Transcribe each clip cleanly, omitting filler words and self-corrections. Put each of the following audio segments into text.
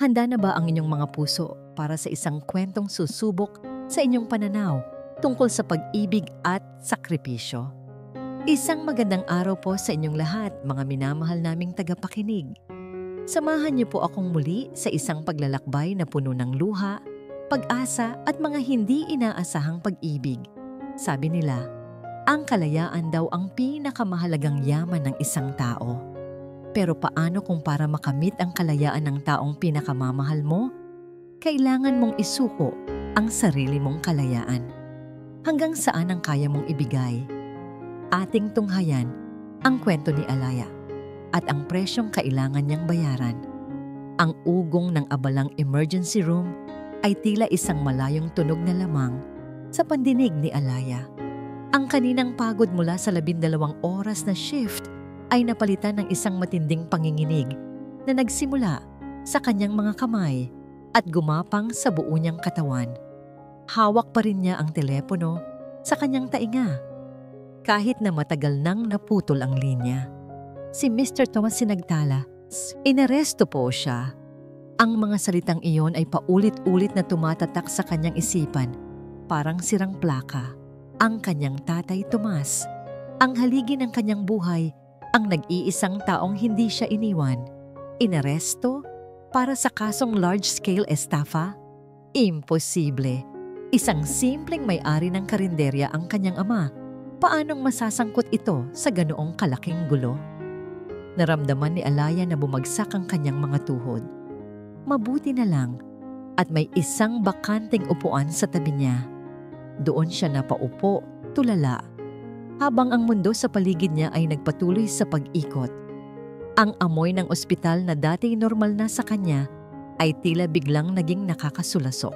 Handa na ba ang inyong mga puso para sa isang kwentong susubok sa inyong pananaw tungkol sa pag-ibig at sakripisyo? Isang magandang araw po sa inyong lahat, mga minamahal naming tagapakinig. Samahan niyo po akong muli sa isang paglalakbay na puno ng luha, pag-asa at mga hindi inaasahang pag-ibig. Sabi nila, ang kalayaan daw ang pinakamahalagang yaman ng isang tao. Pero paano kung para makamit ang kalayaan ng taong pinakamamahal mo? Kailangan mong isuko ang sarili mong kalayaan. Hanggang saan ang kaya mong ibigay? Ating tunghayan ang kwento ni Alaya at ang presyong kailangan niyang bayaran. Ang ugong ng abalang emergency room ay tila isang malayong tunog na lamang sa pandinig ni Alaya. Ang kaninang pagod mula sa 12 oras na shift ay napalitan ng isang matinding panginginig na nagsimula sa kanyang mga kamay at gumapang sa buo niyang katawan. Hawak pa rin niya ang telepono sa kanyang tainga. Kahit na matagal nang naputol ang linya. Si Mr. Thomas sinagtala. Inaresto po siya. Ang mga salitang iyon ay paulit-ulit na tumatatak sa kanyang isipan. Parang sirang plaka. Ang kanyang tatay Tomas. Ang haligi ng kanyang buhay. Ang nag-iisang taong hindi siya iniwan. Inaresto para sa kasong large-scale estafa? Imposible. Isang simpleng may-ari ng karinderya ang kanyang ama. Paanong masasangkot ito sa ganoong kalaking gulo? Naramdaman ni Alaya na bumagsak ang kanyang mga tuhod. Mabuti na lang at may isang bakanting upuan sa tabi niya. Doon siya napaupo, tulala. Habang ang mundo sa paligid niya ay nagpatuloy sa pag-ikot. Ang amoy ng ospital na dati normal na sa kanya ay tila biglang naging nakakasulasok.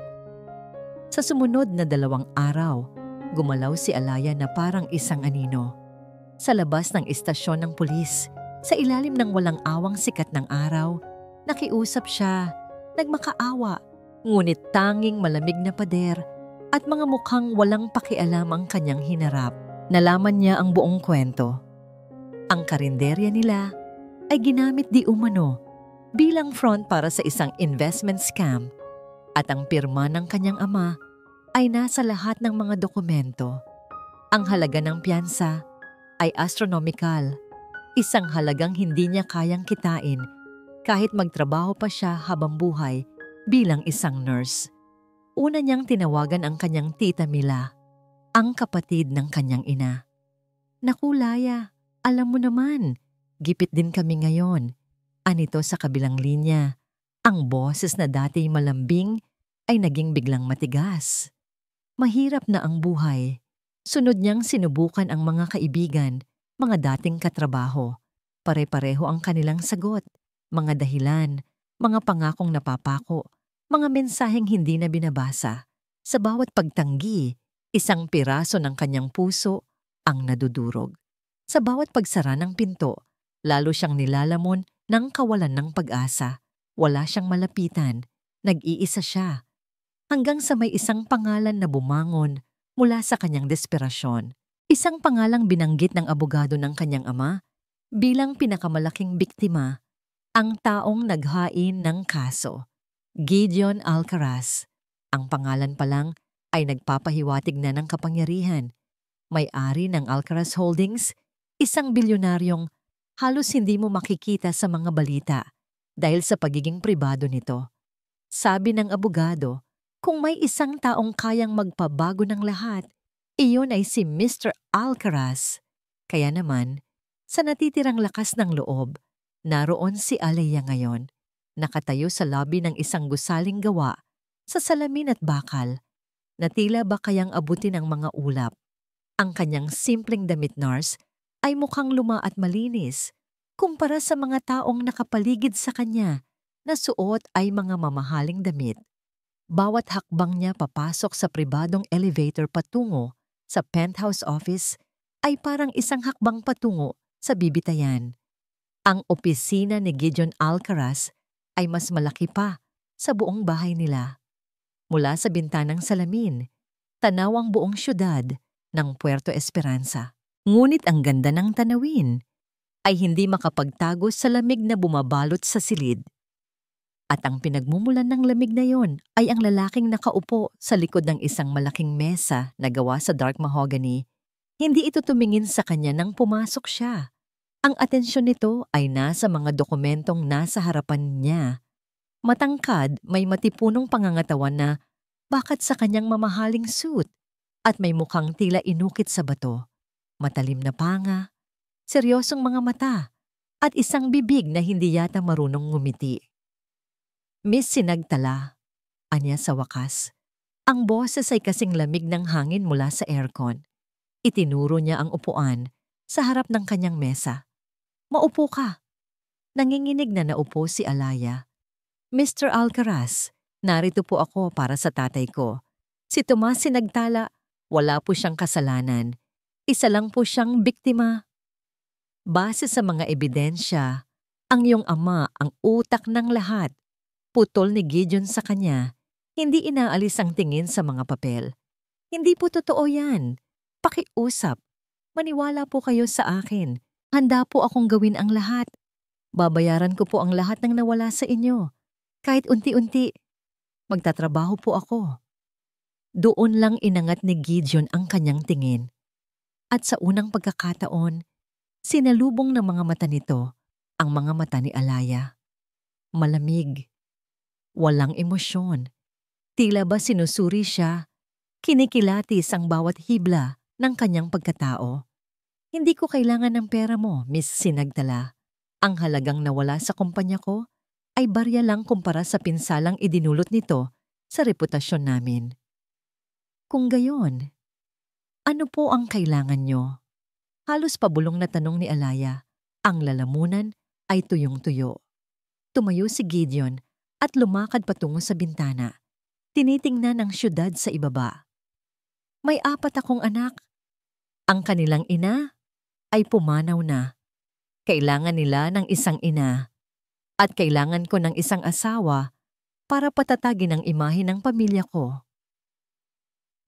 Sa sumunod na 2 araw, gumalaw si Alaya na parang isang anino. Sa labas ng istasyon ng pulis, sa ilalim ng walang awang sikat ng araw, nakiusap siya, nagmakaawa, ngunit tanging malamig na pader at mga mukhang walang pakialam ang kanyang hinarap. Nalaman niya ang buong kwento. Ang karinderya nila ay ginamit di umano bilang front para sa isang investment scam at ang pirma ng kanyang ama ay nasa lahat ng mga dokumento. Ang halaga ng piyansa ay astronomical, isang halagang hindi niya kayang kitain kahit magtrabaho pa siya habang buhay bilang isang nurse. Una niyang tinawagan ang kanyang tita Mila, ang kapatid ng kanyang ina. Naku Laya, alam mo naman, gipit din kami ngayon. Anito sa kabilang linya, ang boses na dati malambing ay naging biglang matigas. Mahirap na ang buhay. Sunod niyang sinubukan ang mga kaibigan, mga dating katrabaho. Pare-pareho ang kanilang sagot, mga dahilan, mga pangakong napapako, mga mensaheng hindi na binabasa. Sa bawat pagtanggi, isang piraso ng kanyang puso ang nadudurog. Sa bawat pagsara ng pinto, lalo siyang nilalamon ng kawalan ng pag-asa. Wala siyang malapitan, nag-iisa siya. Hanggang sa may isang pangalan na bumangon mula sa kanyang desperasyon. Isang pangalang binanggit ng abogado ng kanyang ama bilang pinakamalaking biktima, ang taong naghain ng kaso. Gideon Alcaraz. Ang pangalan pa lang ay nagpapahiwatig na ng kapangyarihan. May-ari ng Alcaraz Holdings, isang bilyonaryong halos hindi mo makikita sa mga balita dahil sa pagiging pribado nito. Sabi ng abogado, kung may isang taong kayang magpabago ng lahat, iyon ay si Mr. Alcaraz. Kaya naman, sa natitirang lakas ng loob, naroon si Alaya ngayon, nakatayo sa lobby ng isang gusaling gawa sa salamin at bakal, na tila ba kayang abutin ang mga ulap. Ang kanyang simpleng damit nurse ay mukhang luma at malinis kumpara sa mga taong nakapaligid sa kanya na suot ay mga mamahaling damit. Bawat hakbang niya papasok sa pribadong elevator patungo sa penthouse office ay parang isang hakbang patungo sa bibitayan. Ang opisina ni Gideon Alcaraz ay mas malaki pa sa buong bahay nila. Mula sa bintanang salamin, tanaw ang buong syudad ng Puerto Esperanza. Ngunit ang ganda ng tanawin ay hindi makapagtago sa lamig na bumabalot sa silid. At ang pinagmumulan ng lamig na yon ay ang lalaking nakaupo sa likod ng isang malaking mesa na gawa sa dark mahogany. Hindi ito tumingin sa kanya nang pumasok siya. Ang atensyon nito ay nasa mga dokumentong nasa harapan niya. Matangkad, may matipunong pangangatawan na bakat sa kanyang mamahaling suit at may mukhang tila inukit sa bato. Matalim na panga, seryosong mga mata at isang bibig na hindi yata marunong ngumiti. Miss Sinagtala, anya sa wakas. Ang boses ay kasing lamig ng hangin mula sa aircon. Itinuro niya ang upuan sa harap ng kanyang mesa. Maupo ka. Nanginginig na naupo si Alaya. Mr. Alcaraz, narito po ako para sa tatay ko. Si Tomas Sinagtala, wala po siyang kasalanan. Isa lang po siyang biktima. Base sa mga ebidensya, ang iyong ama ang utak ng lahat. Putol ni Gideon sa kanya, hindi inaalis ang tingin sa mga papel. Hindi po totoo yan. Pakiusap. Maniwala po kayo sa akin. Handa po akong gawin ang lahat. Babayaran ko po ang lahat ng nawala sa inyo. Kahit unti-unti. Magtatrabaho po ako. Doon lang inangat ni Gideon ang kanyang tingin. At sa unang pagkakataon, sinalubong ng mga mata nito ang mga mata ni Alaya. Malamig. Walang emosyon. Tila ba sinusuri siya? Kinikilatis ang bawat hibla ng kanyang pagkatao. Hindi ko kailangan ng pera mo, Miss Sinagtala. Ang halagang nawala sa kumpanya ko ay barya lang kumpara sa pinsalang idinulot nito sa reputasyon namin. Kung gayon, ano po ang kailangan nyo? Halos pabulong na tanong ni Alaya. Ang lalamunan ay tuyong-tuyo. Tumayo si Gideon at lumakad patungo sa bintana. Tinitingnan ang syudad sa ibaba. May 4 akong anak. Ang kanilang ina ay pumanaw na. Kailangan nila ng isang ina. At kailangan ko ng isang asawa para patatagin ang imahe ng pamilya ko.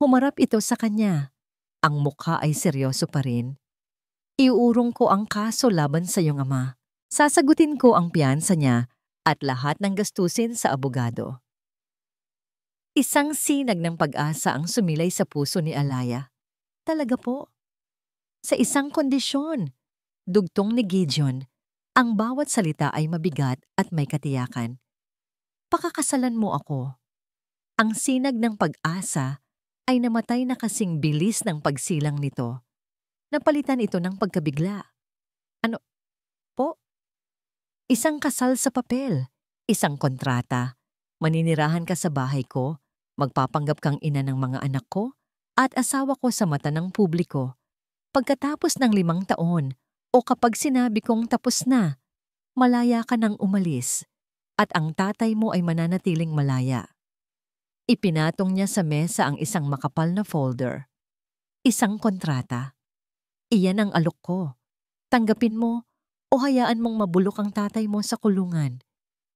Humarap ito sa kanya. Ang mukha ay seryoso pa rin. Iuurong ko ang kaso laban sa iyong ama. Sasagutin ko ang piyansa niya at lahat ng gastusin sa abogado. Isang sinag ng pag-asa ang sumilay sa puso ni Alaya. Talaga po? Sa isang kondisyon, dugtong ni Gideon, ang bawat salita ay mabigat at may katiyakan. Pakakasalan mo ako. Ang sinag ng pag-asa ay namatay na kasing bilis ng pagsilang nito. Napalitan ito ng pagkabigla. Ano? Po? Isang kasal sa papel, isang kontrata. Maninirahan ka sa bahay ko, magpapanggap kang ina ng mga anak ko, at asawa ko sa mata ng publiko. Pagkatapos ng 5 taon, o kapag sinabi kong tapos na, malaya ka nang umalis, at ang tatay mo ay mananatiling malaya. Ipinatong niya sa mesa ang isang makapal na folder. Isang kontrata. Iyan ang alok ko. Tanggapin mo o hayaan mong mabulok ang tatay mo sa kulungan.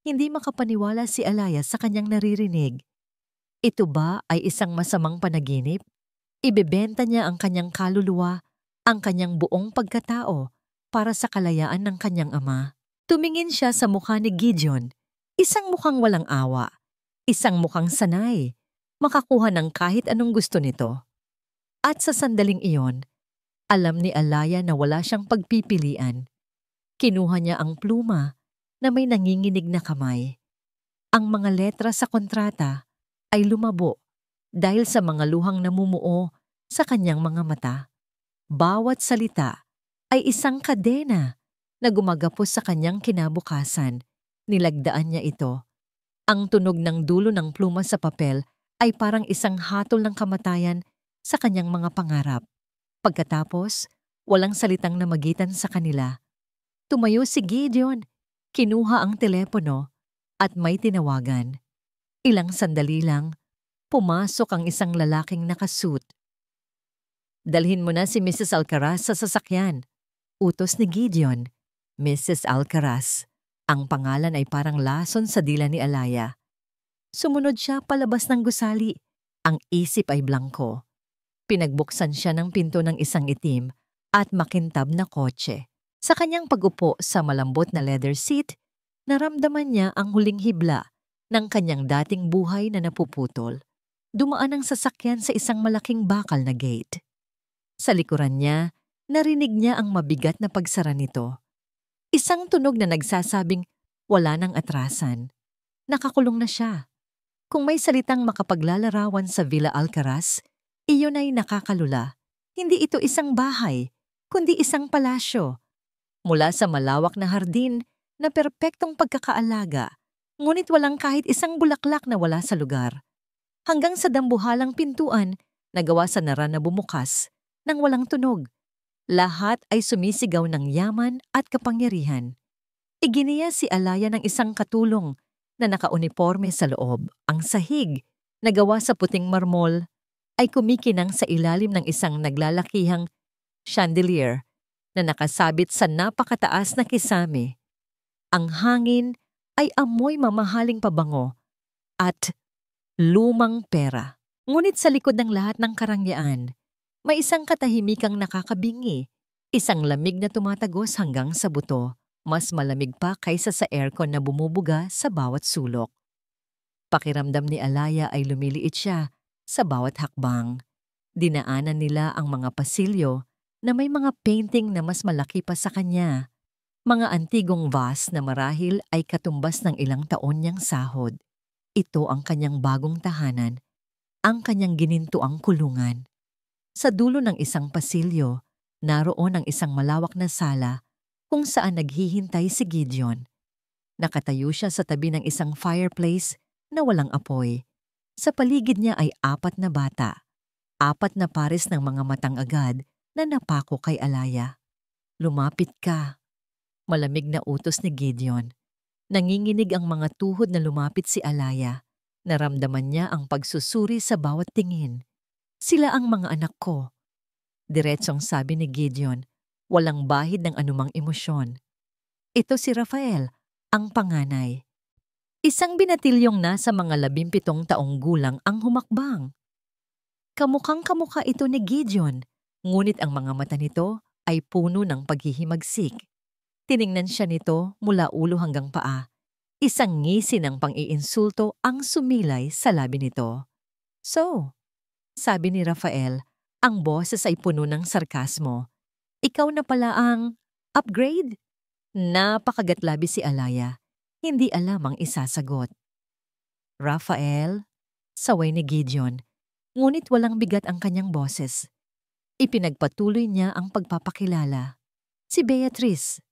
Hindi makapaniwala si Alaya sa kanyang naririnig. Ito ba ay isang masamang panaginip? Ibebenta niya ang kanyang kaluluwa, ang kanyang buong pagkatao para sa kalayaan ng kanyang ama. Tumingin siya sa mukha ni Gideon, isang mukhang walang awa, isang mukhang sanay, makakuha ng kahit anong gusto nito. At sa sandaling iyon, alam ni Alaya na wala siyang pagpipilian. Kinuha niya ang pluma na may nanginginig na kamay. Ang mga letra sa kontrata ay lumabo dahil sa mga luhang namumuo sa kanyang mga mata. Bawat salita ay isang kadena na gumagapos sa kanyang kinabukasan. Nilagdaan niya ito. Ang tunog ng dulo ng pluma sa papel ay parang isang hatol ng kamatayan sa kanyang mga pangarap. Pagkatapos, walang salitang namagitan sa kanila. Tumayo si Gideon, kinuha ang telepono at may tinawagan. Ilang sandali lang, pumasok ang isang lalaking nakasuit. Dalhin mo na si Mrs. Alcaraz sa sasakyan. Utos ni Gideon. Mrs. Alcaraz. Ang pangalan ay parang lason sa dila ni Alaya. Sumunod siya palabas ng gusali. Ang isip ay blangko. Pinagbuksan siya ng pinto ng isang itim at makintab na kotse. Sa kanyang pag-upo sa malambot na leather seat, naramdaman niya ang huling hibla ng kanyang dating buhay na napuputol, dumaan ang sasakyan sa isang malaking bakal na gate. Sa likuran niya, narinig niya ang mabigat na pagsara nito. Isang tunog na nagsasabing wala nang atrasan. Nakakulong na siya. Kung may salitang makapaglalarawan sa Villa Alcaraz, iyon ay nakakalula. Hindi ito isang bahay, kundi isang palasyo. Mula sa malawak na hardin na perpektong pagkakaalaga, ngunit walang kahit isang bulaklak na wala sa lugar. Hanggang sa dambuhalang pintuan na gawa sa nara na bumukas nang walang tunog. Lahat ay sumisigaw ng yaman at kapangyarihan. Iginiya si Alaya ng isang katulong na nakauniporme sa loob. Ang sahig na gawa sa puting marmol ay kumikinang sa ilalim ng isang naglalakihang chandelier na nakasabit sa napakataas na kisame. Ang hangin ay amoy mamahaling pabango at lumang pera. Ngunit sa likod ng lahat ng karangyaan, may isang katahimikang nakakabingi, isang lamig na tumatagos hanggang sa buto, mas malamig pa kaysa sa aircon na bumubuga sa bawat sulok. Pakiramdam ni Alaya ay lumiliit siya sa bawat hakbang. Dinaanan nila ang mga pasilyo na may mga painting na mas malaki pa sa kanya. Mga antigong vase na marahil ay katumbas ng ilang taon niyang sahod. Ito ang kanyang bagong tahanan, ang kanyang ginintuang kulungan. Sa dulo ng isang pasilyo, naroon ang isang malawak na sala kung saan naghihintay si Gideon. Nakatayo siya sa tabi ng isang fireplace na walang apoy. Sa paligid niya ay 4 na bata, 4 na pares ng mga matang agad na napako kay Alaya. Lumapit ka. Malamig na utos ni Gideon. Nanginginig ang mga tuhod na lumapit si Alaya. Naramdaman niya ang pagsusuri sa bawat tingin. Sila ang mga anak ko. Diretsong sabi ni Gideon, walang bahid ng anumang emosyon. Ito si Rafael, ang panganay. Isang binatilyong nasa mga 17 taong gulang ang humakbang. Kamukhang kamukha ito ni Gideon, ngunit ang mga mata nito ay puno ng paghihimagsik. Tiningnan siya nito mula ulo hanggang paa. Isang ngisi ng pang-iinsulto ang sumilay sa labi nito. So, sabi ni Rafael, ang boses ay puno ng sarkasmo. Ikaw na pala ang upgrade? Napakagatlabi si Alaya. Hindi alam ang isasagot. Rafael, saway ni Gideon, ngunit walang bigat ang kanyang boses. Ipinagpatuloy niya ang pagpapakilala. Si Beatrice.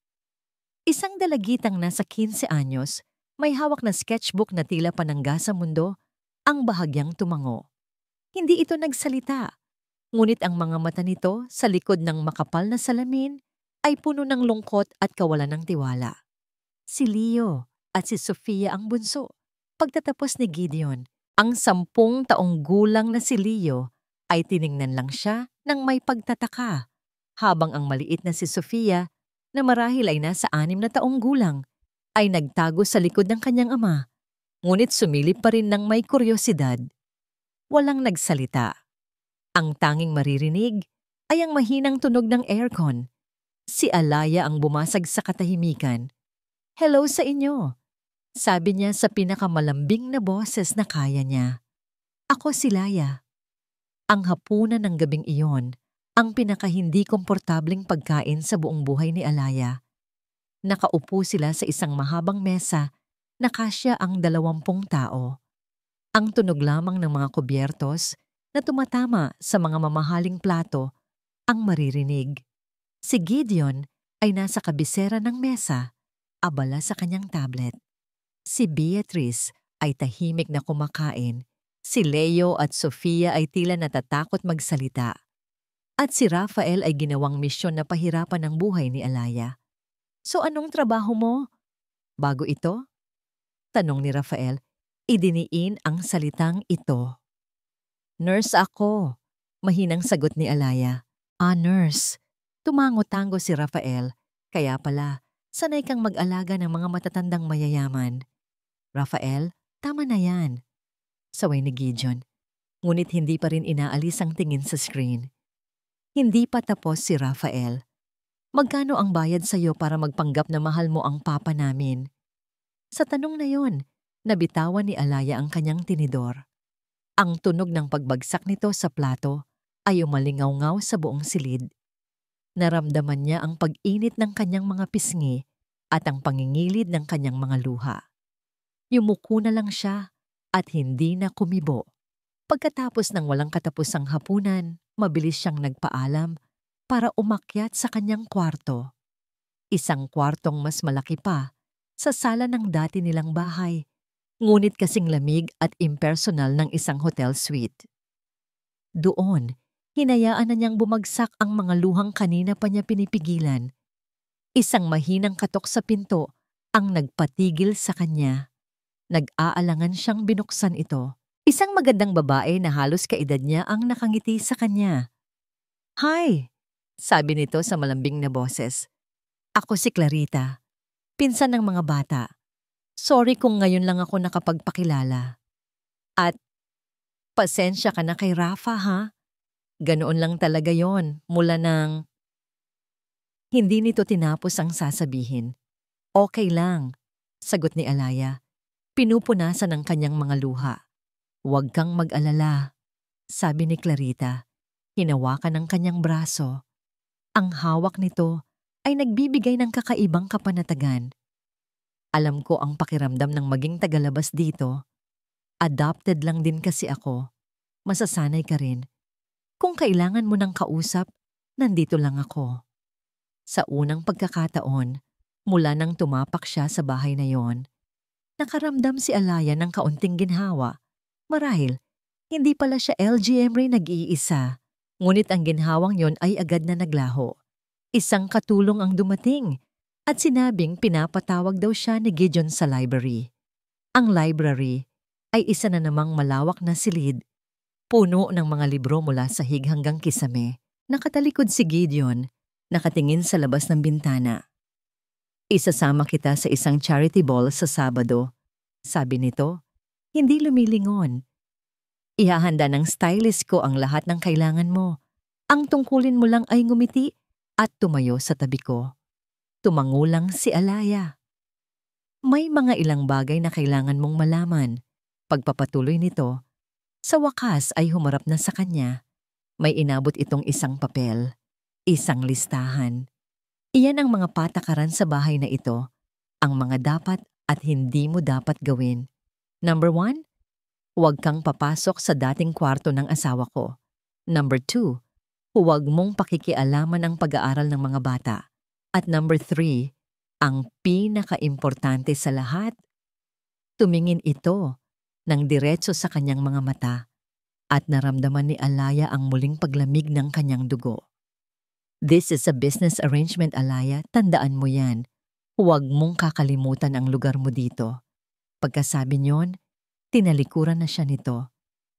Isang dalagitang nasa 15 anyos, may hawak na sketchbook na tila panangga sa mundo, ang bahagyang tumango. Hindi ito nagsalita, ngunit ang mga mata nito sa likod ng makapal na salamin ay puno ng lungkot at kawalan ng tiwala. Si Leo at si Sofia ang bunso. Pagtatapos ni Gideon, ang 10 taong gulang na si Leo ay tiningnan lang siya ng may pagtataka, habang ang maliit na si Sofia, na marahil ay nasa 6 na taong gulang, ay nagtago sa likod ng kanyang ama, ngunit sumilip pa rin ng may kuryosidad. Walang nagsalita. Ang tanging maririnig ay ang mahinang tunog ng aircon. Si Alaya ang bumasag sa katahimikan. Hello sa inyo, sabi niya sa pinakamalambing na boses na kaya niya. Ako si Laya. Ang hapunan ng gabing iyon, ang pinakahindi komportabling pagkain sa buong buhay ni Alaya. Nakaupo sila sa isang mahabang mesa na kasya ang 20 tao. Ang tunog lamang ng mga kubyertos na tumatama sa mga mamahaling plato ang maririnig. Si Gideon ay nasa kabisera ng mesa, abala sa kanyang tablet. Si Beatrice ay tahimik na kumakain. Si Leo at Sofia ay tila natatakot magsalita. At si Rafael ay ginawang misyon na pahirapan ang buhay ni Alaya. So anong trabaho mo? Bago ito? Tanong ni Rafael. Idiniin ang salitang ito. Nurse ako, mahinang sagot ni Alaya. Nurse. Tumango-tango si Rafael. Kaya pala, sanay kang mag-alaga ng mga matatandang mayayaman. Rafael, tama na yan. Saway ni Gideon. Ngunit hindi pa rin inaalis ang tingin sa screen. Hindi pa tapos si Rafael. Magkano ang bayad sa'yo para magpanggap na mahal mo ang papa namin? Sa tanong na yon, Nabitawan ni Alaya ang kanyang tinidor. Ang tunog ng pagbagsak nito sa plato ay umalingaw-ngaw sa buong silid. Naramdaman niya ang pag-init ng kanyang mga pisngi at ang pangingilid ng kanyang mga luha. Yumuko na lang siya at hindi na kumibo. Pagkatapos ng walang katapusang hapunan, mabilis siyang nagpaalam para umakyat sa kanyang kwarto. Isang kwartong mas malaki pa sa sala ng dati nilang bahay, ngunit kasing lamig at impersonal ng isang hotel suite. Doon, hinayaan na niyang bumagsak ang mga luhang kanina pa niya pinipigilan. Isang mahinang katok sa pinto ang nagpatigil sa kanya. Nag-aalangan siyang binuksan ito. Isang magandang babae na halos kaedad niya ang nakangiti sa kanya. "Hi," sabi nito sa malambing na boses. "Ako si Clarita, pinsan ng mga bata. Sorry kung ngayon lang ako nakapagpakilala. At pasensya ka na kay Rafa, ha? Ganoon lang talaga yon mula ng..." Hindi nito tinapos ang sasabihin. "Okay lang," sagot ni Alaya. Pinupunasan ng kanyang mga luha. "Huwag kang mag-alala," sabi ni Clarita. Hinawakan ng kanyang braso. Ang hawak nito ay nagbibigay ng kakaibang kapanatagan. "Alam ko ang pakiramdam ng maging tagalabas dito. Adopted lang din kasi ako. Masasanay ka rin. Kung kailangan mo ng kausap, nandito lang ako." Sa unang pagkakataon, mula nang tumapak siya sa bahay na yon, nakaramdam si Alaya ng kaunting ginhawa. Marahil, hindi pala siya LGM rin nag-iisa. Ngunit ang ginhawang yon ay agad na naglaho. Isang katulong ang dumating at sinabing pinapatawag daw siya ni Gideon sa library. Ang library ay isa na namang malawak na silid, puno ng mga libro mula sahig hanggang kisame. Nakatalikod si Gideon, nakatingin sa labas ng bintana. "Isasama kita sa isang charity ball sa Sabado," sabi nito. Hindi lumilingon. "Ihahanda ng stylist ko ang lahat ng kailangan mo. Ang tungkulin mo lang ay ngumiti at tumayo sa tabi ko." Tumangulang si Alaya. "May mga ilang bagay na kailangan mong malaman." Pagpapatuloy nito, sa wakas ay humarap na sa kanya. May inabot itong isang papel, isang listahan. Iyan ang mga patakaran sa bahay na ito, ang mga dapat at hindi mo dapat gawin. Number 1, huwag kang papasok sa dating kwarto ng asawa ko. Number 2, huwag mong pakikialaman ang pag-aaral ng mga bata. At number 3, ang pinakaimportante sa lahat, tumingin ito ng diretso sa kanyang mga mata at naramdaman ni Alaya ang muling paglamig ng kanyang dugo. "This is a business arrangement, Alaya. Tandaan mo yan. Huwag mong kakalimutan ang lugar mo dito." Pagkasabi niyon, tinalikuran na siya nito.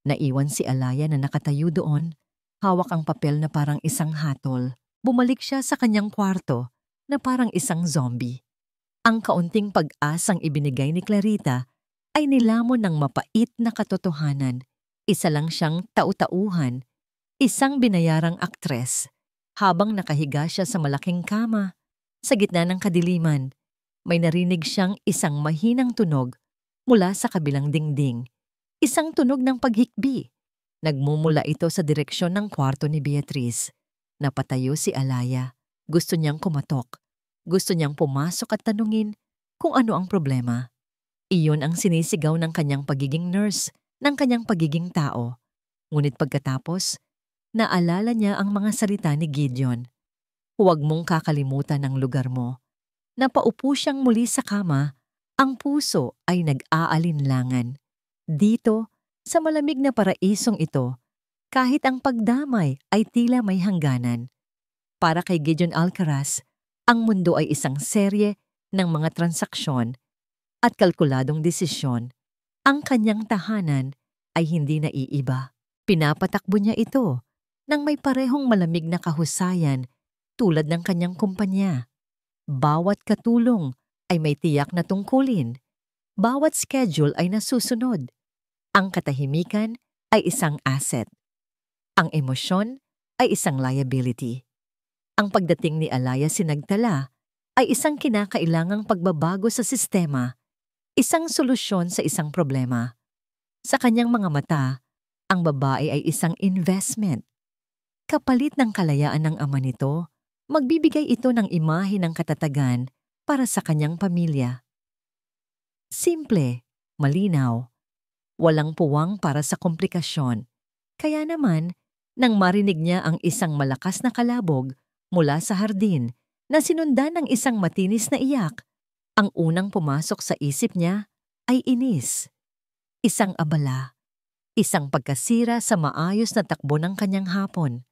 Naiwan si Alaya na nakatayo doon, hawak ang papel na parang isang hatol. Bumalik siya sa kanyang kwarto na parang isang zombie. Ang kaunting pag-asang ibinigay ni Clarita ay nilamon ng mapait na katotohanan. Isa lang siyang tau-tauhan, isang binayarang aktres. Habang nakahiga siya sa malaking kama, sa gitna ng kadiliman, may narinig siyang isang mahinang tunog mula sa kabilang dingding. Isang tunog ng paghikbi. Nagmumula ito sa direksyon ng kwarto ni Beatriz. Napatayo si Alaya. Gusto niyang kumatok. Gusto niyang pumasok at tanungin kung ano ang problema. Iyon ang sinisigaw ng kanyang pagiging nurse, ng kanyang pagiging tao. Ngunit pagkatapos, naalala niya ang mga salita ni Gideon. "Huwag mong kakalimutan ang lugar mo." Napaupo siyang muli sa kama, ang puso ay nag-aalinlangan. Dito, sa malamig na paraisong ito, kahit ang pagdamay ay tila may hangganan. Para kay Gideon Alcaraz, ang mundo ay isang serye ng mga transaksyon at kalkuladong desisyon. Ang kanyang tahanan ay hindi naiiba. Pinapatakbo niya ito nang may parehong malamig na kahusayan tulad ng kanyang kumpanya. Bawat katulong ay may tiyak na tungkulin. Bawat schedule ay nasusunod. Ang katahimikan ay isang asset. Ang emosyon ay isang liability. Ang pagdating ni Alaya Sinagtala ay isang kinakailangang pagbabago sa sistema. Isang solusyon sa isang problema. Sa kanyang mga mata, ang babae ay isang investment. Kapalit ng kalayaan ng ama nito, magbibigay ito ng imahe ng katatagan para sa kanyang pamilya. Simple, malinaw, walang puwang para sa komplikasyon. Kaya naman, nang marinig niya ang isang malakas na kalabog mula sa hardin na sinundan ng isang matinis na iyak, ang unang pumasok sa isip niya ay inis. Isang abala, isang pagkasira sa maayos na takbo ng kanyang hapon.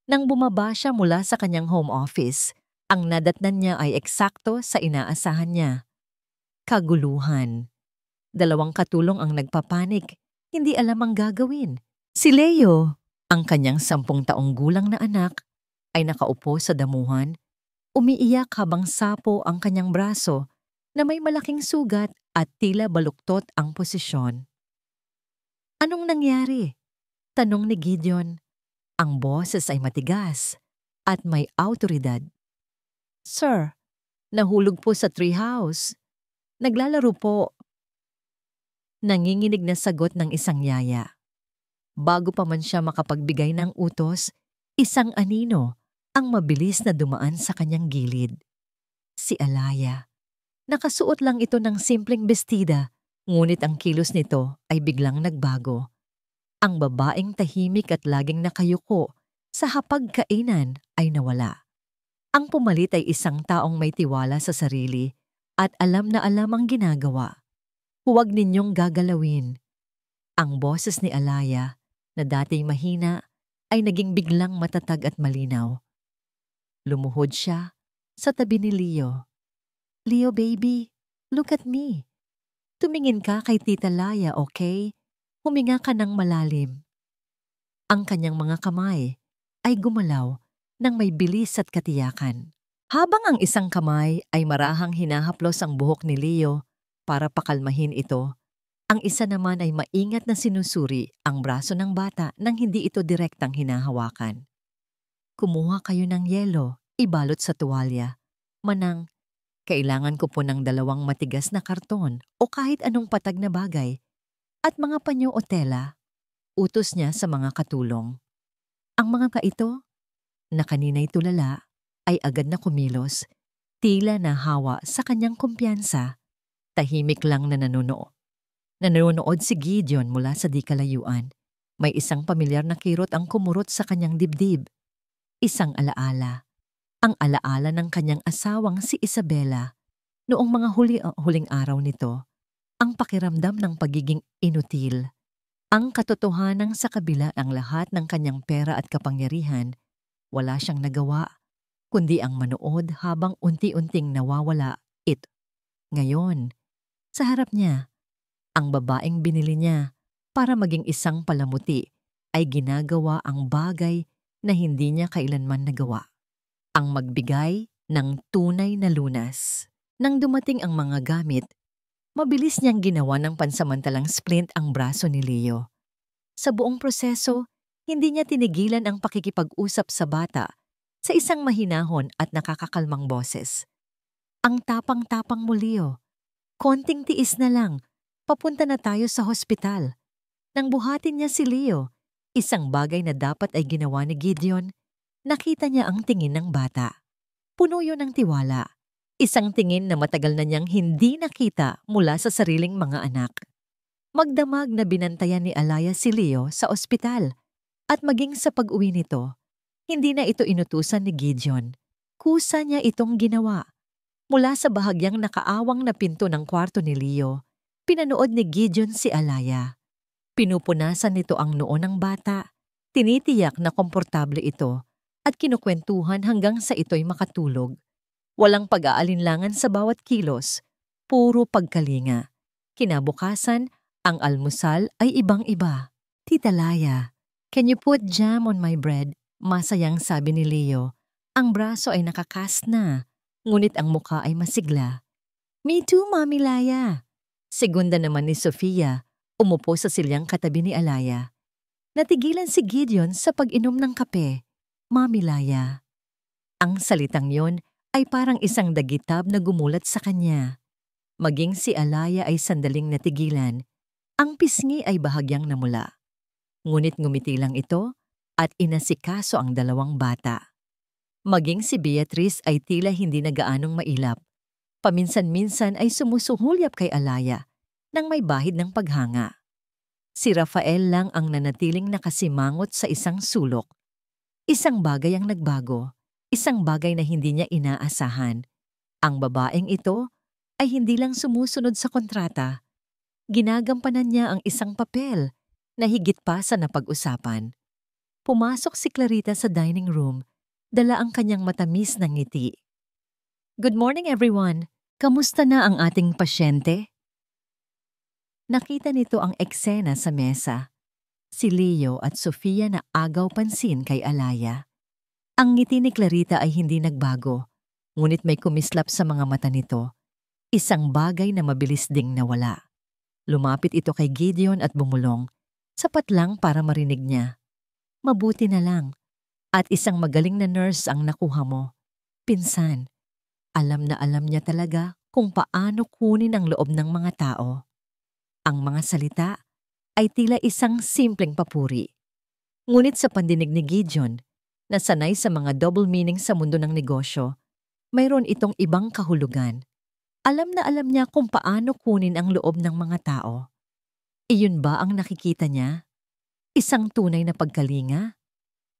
Nang bumaba siya mula sa kanyang home office, ang nadatnan niya ay eksakto sa inaasahan niya. Kaguluhan. Dalawang katulong ang nagpapanik, hindi alam ang gagawin. Si Leo, ang kanyang 10 taong gulang na anak, ay nakaupo sa damuhan, umiiyak habang sapo ang kanyang braso na may malaking sugat at tila baluktot ang posisyon. Anong nangyari? Tanong ni Gideon. Ang boses ay matigas at may awtoridad. Sir, nahulog po sa treehouse. Naglalaro po. Nanginginig na sagot ng isang yaya. Bago pa man siya makapagbigay ng utos, isang anino ang mabilis na dumaan sa kanyang gilid. Si Alaya. Nakasuot lang ito ng simpleng bestida, ngunit ang kilos nito ay biglang nagbago. Ang babaeng tahimik at laging nakayuko sa hapagkainan ay nawala. Ang pumalit ay isang taong may tiwala sa sarili at alam na alam ang ginagawa. Huwag ninyong gagalawin. Ang boses ni Alaya, na dating mahina, ay naging biglang matatag at malinaw. Lumuhod siya sa tabi ni Leo. Leo baby, look at me. Tumingin ka kay Tita Laya, okay? Huminga ka ng malalim. Ang kanyang mga kamay ay gumalaw ng may bilis at katiyakan. Habang ang isang kamay ay marahang hinahaplos ang buhok ni Leo para pakalmahin ito, ang isa naman ay maingat na sinusuri ang braso ng bata nang hindi ito direktang hinahawakan. Kumuha kayo ng yelo, ibalot sa tuwalya. Manang, kailangan ko po ng 2 matigas na karton o kahit anong patag na bagay at mga panyo o tela. Utos niya sa mga katulong. Ang mga kaito, na kanina'y tulala, ay agad na kumilos, tila nahawa sa kanyang kumpiyansa. Tahimik lang na nanonood si Gideon mula sa di kalayuan. May isang pamilyar na kirot ang kumurot sa kanyang dibdib. Isang alaala. Ang alaala ng kanyang asawang si Isabela. Noong mga huling araw nito, ang pakiramdam ng pagiging inutil. Ang katotohanang sa kabila ng lahat ng kanyang pera at kapangyarihan, wala siyang nagawa, kundi ang manood habang unti-unting nawawala ito. Ngayon, sa harap niya, ang babaeng binili niya para maging isang palamuti ay ginagawa ang bagay na hindi niya kailanman nagawa. Ang magbigay ng tunay na lunas. Nang dumating ang mga gamit, mabilis niyang ginawa ng pansamantalang splint ang braso ni Leo. Sa buong proseso, hindi niya tinigilan ang pakikipag-usap sa bata sa isang mahinahon at nakakakalmang boses. Ang tapang-tapang mo, Leo. Konting tiis na lang, papunta na tayo sa hospital. Nang buhatin niya si Leo, isang bagay na dapat ay ginawa ni Gideon, nakita niya ang tingin ng bata. Puno yun ng tiwala. Isang tingin na matagal na niyang hindi nakita mula sa sariling mga anak. Magdamag na binantayan ni Alaya si Leo sa ospital at maging sa pag-uwi nito, hindi na ito inutusan ni Gideon. Kusa niya itong ginawa. Mula sa bahagyang nakaawang na pinto ng kwarto ni Leo, pinanood ni Gideon si Alaya. Pinupunasan nito ang noo ng bata, tinitiyak na komportable ito at kinukwentuhan hanggang sa ito'y makatulog. Walang pag-aalinlangan sa bawat kilos, puro pagkalinga. Kinabukasan, ang almusal ay ibang-iba. Tita Laya, can you put jam on my bread? Masayang sabi ni Leo. Ang braso ay nakakast na, ngunit ang mukha ay masigla. Me too, Mami Laya. Segunda naman ni Sofia, umupo sa silyang katabi ni Alaya. Natigilan si Gideon sa pag-inom ng kape. Mami Laya. Ang salitang yon ay parang isang dagitab na gumulat sa kanya. Maging si Alaya ay sandaling natigilan, ang pisngi ay bahagyang namula. Ngunit ngumiti lang ito at inasikaso ang dalawang bata. Maging si Beatrice ay tila hindi na gaanong mailap. Paminsan-minsan ay sumusuhulyap kay Alaya nang may bahid ng paghanga. Si Rafael lang ang nanatiling nakasimangot sa isang sulok. Isang bagay ang nagbago, isang bagay na hindi niya inaasahan. Ang babaeng ito ay hindi lang sumusunod sa kontrata. Ginagampanan niya ang isang papel na higit pa sa napag-usapan. Pumasok si Clarita sa dining room, dala ang kanyang matamis na ngiti. "Good morning everyone! Kamusta na ang ating pasyente?" Nakita nito ang eksena sa mesa. Si Leo at Sofia na agaw pansin kay Alaya. Ang ngiti ni Clarita ay hindi nagbago, ngunit may kumislap sa mga mata nito. Isang bagay na mabilis ding nawala. Lumapit ito kay Gideon at bumulong, sapat lang para marinig niya. "Mabuti na lang. At isang magaling na nurse ang nakuha mo. Pinsan, alam na alam niya talaga kung paano kunin ang loob ng mga tao." Ang mga salita ay tila isang simpleng papuri. Ngunit sa pandinig ni Gideon, na sanay sa mga double meaning sa mundo ng negosyo, mayroon itong ibang kahulugan. Alam na alam niya kung paano kunin ang loob ng mga tao. Iyon ba ang nakikita niya? Isang tunay na pagkalinga?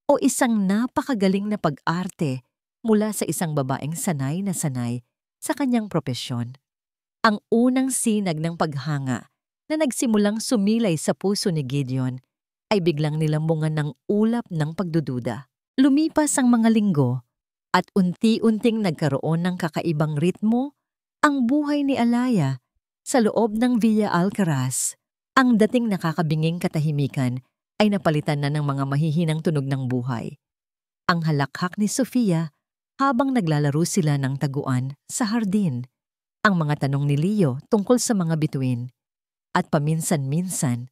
O isang napakagaling na pag-arte mula sa isang babaeng sanay na sanay sa kanyang propesyon? Ang unang sinag ng paghanga na nagsimulang sumilay sa puso ni Gideon ay biglang nilambungan ng ulap ng pagdududa. Lumipas ang mga linggo at unti-unting nagkaroon ng kakaibang ritmo ang buhay ni Alaya sa loob ng Villa Alcaraz. Ang dating nakakabinging katahimikan ay napalitan na ng mga mahihinang tunog ng buhay. Ang halakhak ni Sofia habang naglalaro sila ng taguan sa hardin. Ang mga tanong ni Leo tungkol sa mga bituin. At paminsan-minsan,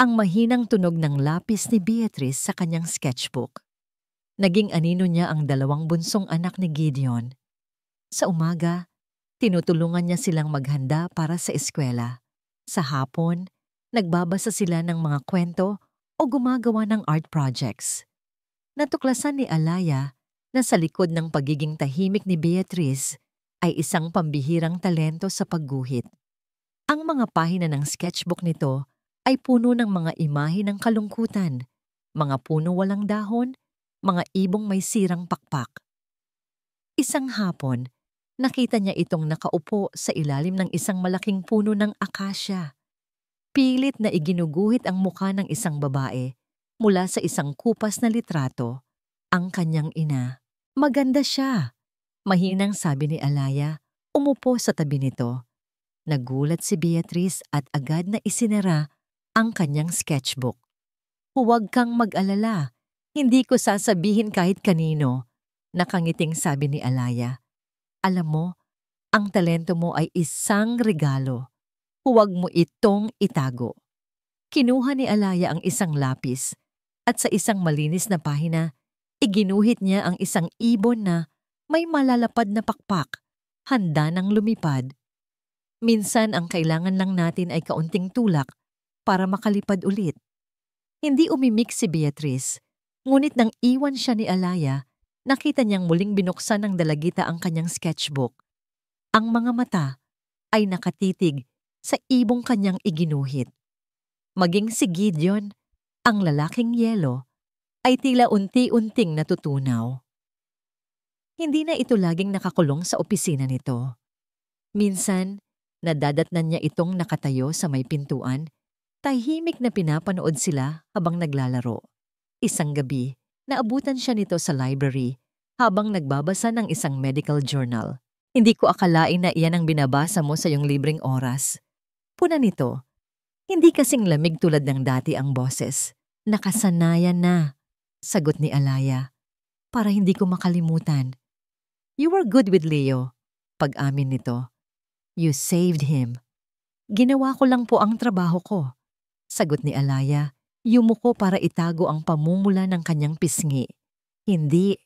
ang mahinang tunog ng lapis ni Beatrice sa kanyang sketchbook. Naging anino niya ang dalawang bunsong anak ni Gideon. Sa umaga, tinutulungan niya silang maghanda para sa eskwela. Sa hapon, nagbabasa sila ng mga kwento o gumagawa ng art projects. Natuklasan ni Alaya na sa likod ng pagiging tahimik ni Beatrice ay isang pambihirang talento sa pagguhit. Ang mga pahina ng sketchbook nito ay puno ng mga imahe ng kalungkutan, mga puno walang dahon, mga ibong may sirang pakpak. Isang hapon, nakita niya itong nakaupo sa ilalim ng isang malaking puno ng akasya. Pilit na iginuguhit ang mukha ng isang babae mula sa isang kupas na litrato, ang kanyang ina. "Maganda siya," mahinang sabi ni Alaya, umupo sa tabi nito. Nagulat si Beatrice at agad na isinara ang kanyang sketchbook. "Huwag kang mag-alala, hindi ko sasabihin kahit kanino," nakangiting sabi ni Alaya. "Alam mo, ang talento mo ay isang regalo. Huwag mo itong itago." Kinuha ni Alaya ang isang lapis at sa isang malinis na pahina, iginuhit niya ang isang ibon na may malalapad na pakpak, handa ng lumipad. Minsan ang kailangan lang natin ay kaunting tulak para makalipad ulit. Hindi umimik si Beatrice, ngunit nang iwan siya ni Alaya, nakita niyang muling binuksan ng dalagita ang kanyang sketchbook. Ang mga mata ay nakatitig sa ibong kanyang iginuhit. Maging si Gideon, ang lalaking yelo, ay tila unti-unting natutunaw. Hindi na ito laging nakakulong sa opisina nito. Minsan, nadadatnan niya itong nakatayo sa may pintuan, tahimik na pinapanood sila habang naglalaro. Isang gabi, naabutan siya nito sa library habang nagbabasa ng isang medical journal. "Hindi ko akalain na iyan ang binabasa mo sa iyong libreng oras." Puna nito. "Hindi kasing lamig tulad ng dati ang boses. Nakasanayan na," sagot ni Alaya. "Para hindi ko makalimutan." "You were good with Leo," pag-amin nito. "You saved him." "Ginawa ko lang po ang trabaho ko," sagot ni Alaya. Yumuko para itago ang pamumula ng kanyang pisngi. "Hindi,"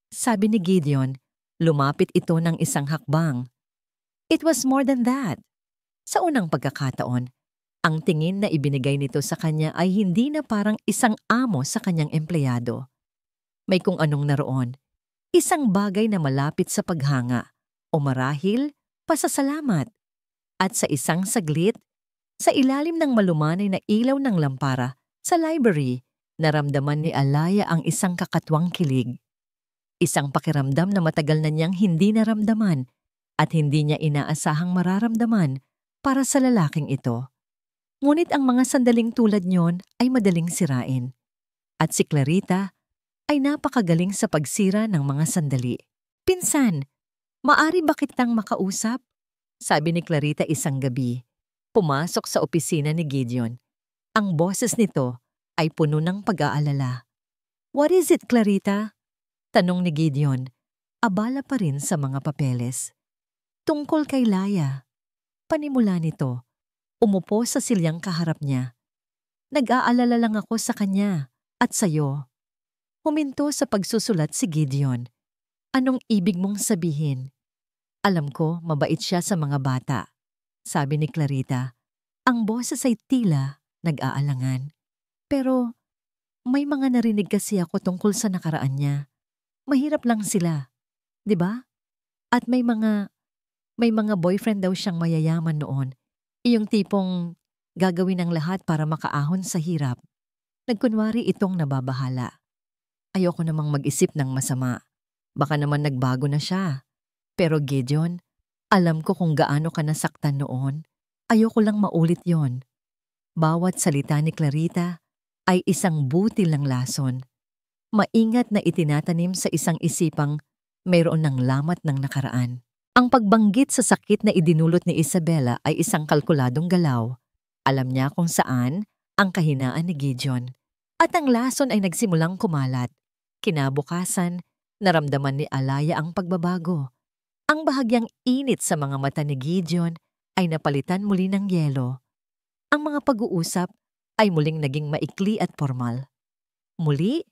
sabi ni Gideon. Lumapit ito ng isang hakbang. It was more than that. Sa unang pagkakataon, ang tingin na ibinigay nito sa kanya ay hindi na parang isang amo sa kanyang empleyado. May kung anong naroon, isang bagay na malapit sa paghanga o marahil pasasalamat. At sa isang saglit, sa ilalim ng malumanay na ilaw ng lampara sa library, naramdaman ni Alaya ang isang kakatwang kilig. Isang pakiramdam na matagal na niyang hindi naramdaman at hindi niya inaasahang mararamdaman para sa lalaking ito. Ngunit ang mga sandaling tulad niyon ay madaling sirain. At si Clarita ay napakagaling sa pagsira ng mga sandali. "Pinsan, maari ba kitang makausap?" sabi ni Clarita isang gabi. Pumasok sa opisina ni Gideon. Ang boses nito ay puno ng pag-aalala. "What is it, Clarita?" tanong ni Gideon, abala pa rin sa mga papeles. "Tungkol kay Laya." Panimula nito. Umupo sa silyang kaharap niya. "Nag-aalala lang ako sa kanya at sa'yo." Huminto sa pagsusulat si Gideon. "Anong ibig mong sabihin?" "Alam ko, mabait siya sa mga bata," sabi ni Clarita. Ang boses ay tila nag-aalangan. "Pero may mga narinig kasi ako tungkol sa nakaraan niya. Mahirap lang sila, 'di ba? At may mga boyfriend daw siyang mayayaman noon. Iyong tipong gagawin ang lahat para makaahon sa hirap. Nagkunwari itong nababahala. Ayoko namang mag-isip ng masama. Baka naman nagbago na siya. Pero Gideon, alam ko kung gaano ka nasaktan noon. Ayoko lang maulit yon." Bawat salita ni Clarita ay isang butil ng lason. Maingat na itinatanim sa isang isipang mayroon ng lamat ng nakaraan. Ang pagbanggit sa sakit na idinulot ni Isabela ay isang kalkuladong galaw. Alam niya kung saan ang kahinaan ni Gideon. At ang lason ay nagsimulang kumalat. Kinabukasan, naramdaman ni Alaya ang pagbabago. Ang bahagyang init sa mga mata ni Gideon ay napalitan muli ng yelo. Ang mga pag-uusap ay muling naging maikli at formal. Muli,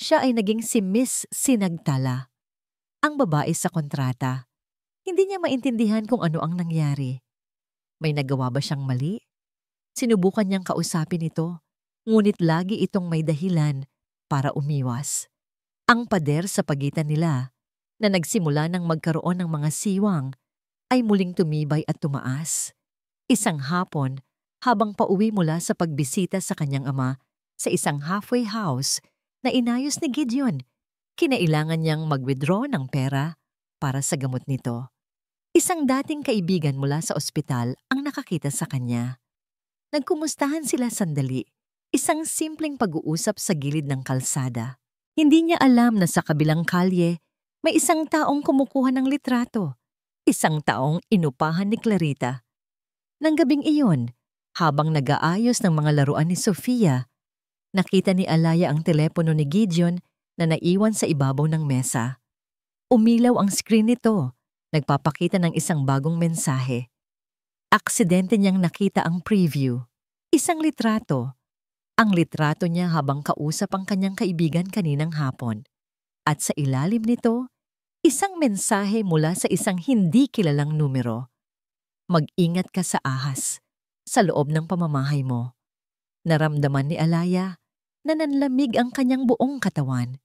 siya ay naging si Miss Sinagtala, ang babae sa kontrata. Hindi niya maintindihan kung ano ang nangyari. May nagawa ba siyang mali? Sinubukan niyang kausapin ito, ngunit lagi itong may dahilan para umiwas. Ang pader sa pagitan nila, na nagsimula ng magkaroon ng mga siwang, ay muling tumibay at tumaas. Isang hapon, habang pauwi mula sa pagbisita sa kanyang ama sa isang halfway house na inayos ni Gideon, kinailangan niyang mag-withdraw ng pera para sa gamot nito. Isang dating kaibigan mula sa ospital ang nakakita sa kanya. Nagkumustahan sila sandali, isang simpleng pag-uusap sa gilid ng kalsada. Hindi niya alam na sa kabilang kalye, may isang taong kumukuha ng litrato. Isang taong inupahan ni Clarita. Nang gabing iyon, habang nag-aayos ng mga laruan ni Sofia, nakita ni Alaya ang telepono ni Gideon na naiwan sa ibabaw ng mesa. Umilaw ang screen nito, nagpapakita ng isang bagong mensahe. Aksidente niyang nakita ang preview. Isang litrato. Ang litrato niya habang kausap ang kanyang kaibigan kaninang hapon. At sa ilalim nito, isang mensahe mula sa isang hindi kilalang numero. "Mag-ingat ka sa ahas, sa loob ng pamamahay mo." Naramdaman ni Alaya na nanlamig ang kanyang buong katawan.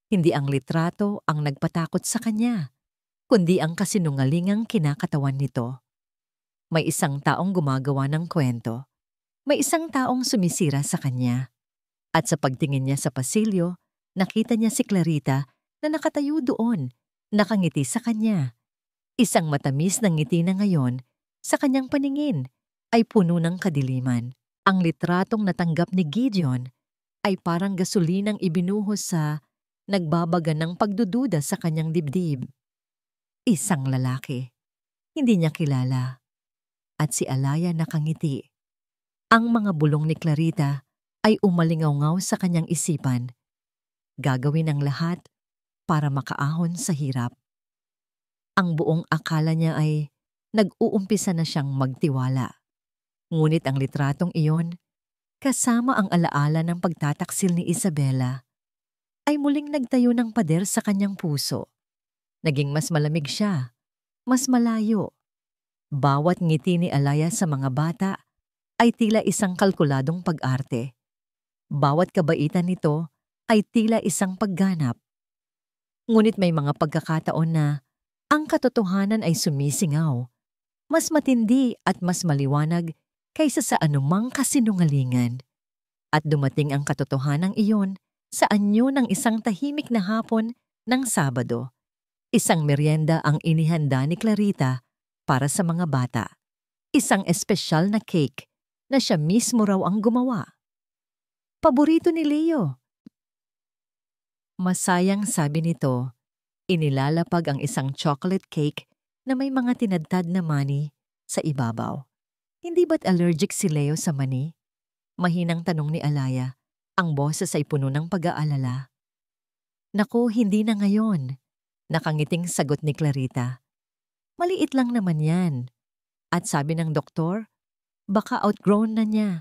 Hindi ang litrato ang nagpatakot sa kanya, kundi ang kasinungalingang kinakatawan nito. May isang taong gumagawa ng kwento. May isang taong sumisira sa kanya. At sa pagtingin niya sa pasilyo, nakita niya si Clarita na nakatayo doon, nakangiti sa kanya. Isang matamis na ngiti na ngayon, sa kanyang paningin, ay puno ng kadiliman. Ang litratong natanggap ni Gideon ay parang gasolinang ibinuhos sa nagbabaga ng pagdududa sa kanyang dibdib. Isang lalaki. Hindi niya kilala. At si Alaya nakangiti. Ang mga bulong ni Clarita ay umalingaw-ngaw sa kanyang isipan. Gagawin ang lahat para makaahon sa hirap. Ang buong akala niya ay nag-uumpisa na siyang magtiwala. Ngunit ang litratong iyon, kasama ang alaala ng pagtataksil ni Isabela, ay muling nagtayo ng pader sa kanyang puso. Naging mas malamig siya, mas malayo. Bawat ngiti ni Alaya sa mga bata ay tila isang kalkuladong pag-arte. Bawat kabaitan nito ay tila isang pagganap. Ngunit may mga pagkakataon na ang katotohanan ay sumisingaw, mas matindi at mas maliwanag kaysa sa anumang kasinungalingan. At dumating ang katotohanan iyon sa anyo ng isang tahimik na hapon ng Sabado. Isang merienda ang inihanda ni Clarita para sa mga bata. Isang espesyal na cake na siya mismo raw ang gumawa. Paborito ni Leo. Masayang sabi nito, inilalapag ang isang chocolate cake na may mga tinadtad na mani sa ibabaw. Hindi ba't allergic si Leo sa mani? Mahinang tanong ni Alaya. Ang boses ay puno ng pag-aalala. Naku, hindi na ngayon. Nakangiting sagot ni Clarita. Maliit lang naman yan. At sabi ng doktor, baka outgrown na niya.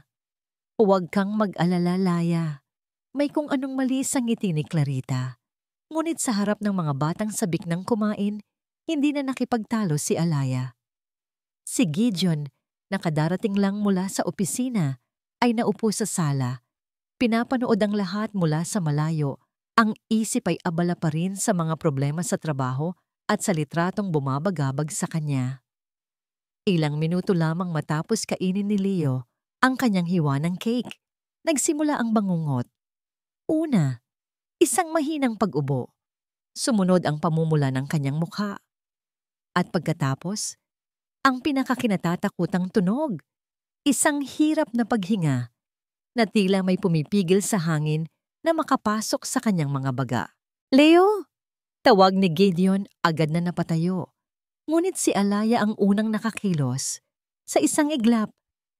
Huwag kang mag-alala, Laya. May kung anong mali sa ngiti ni Clarita. Ngunit sa harap ng mga batang sabik ng kumain, hindi na nakipagtalo si Alaya. Si Gideon, nakadarating lang mula sa opisina, ay naupo sa sala. Pinapanood ang lahat mula sa malayo. Ang isip ay abala pa rin sa mga problema sa trabaho at sa litratong bumabagabag sa kanya. Ilang minuto lamang matapos kainin ni Leo ang kanyang hiwa ng cake, nagsimula ang bangungot. Una, isang mahinang pag-ubo. Sumunod ang pamumula ng kanyang mukha. At pagkatapos, ang pinakakinatatakutang tunog. Isang hirap na paghinga na tila may pumipigil sa hangin na makapasok sa kanyang mga baga. Leo! Tawag ni Gideon, agad na napatayo. Ngunit si Alaya ang unang nakakilos. Sa isang iglap,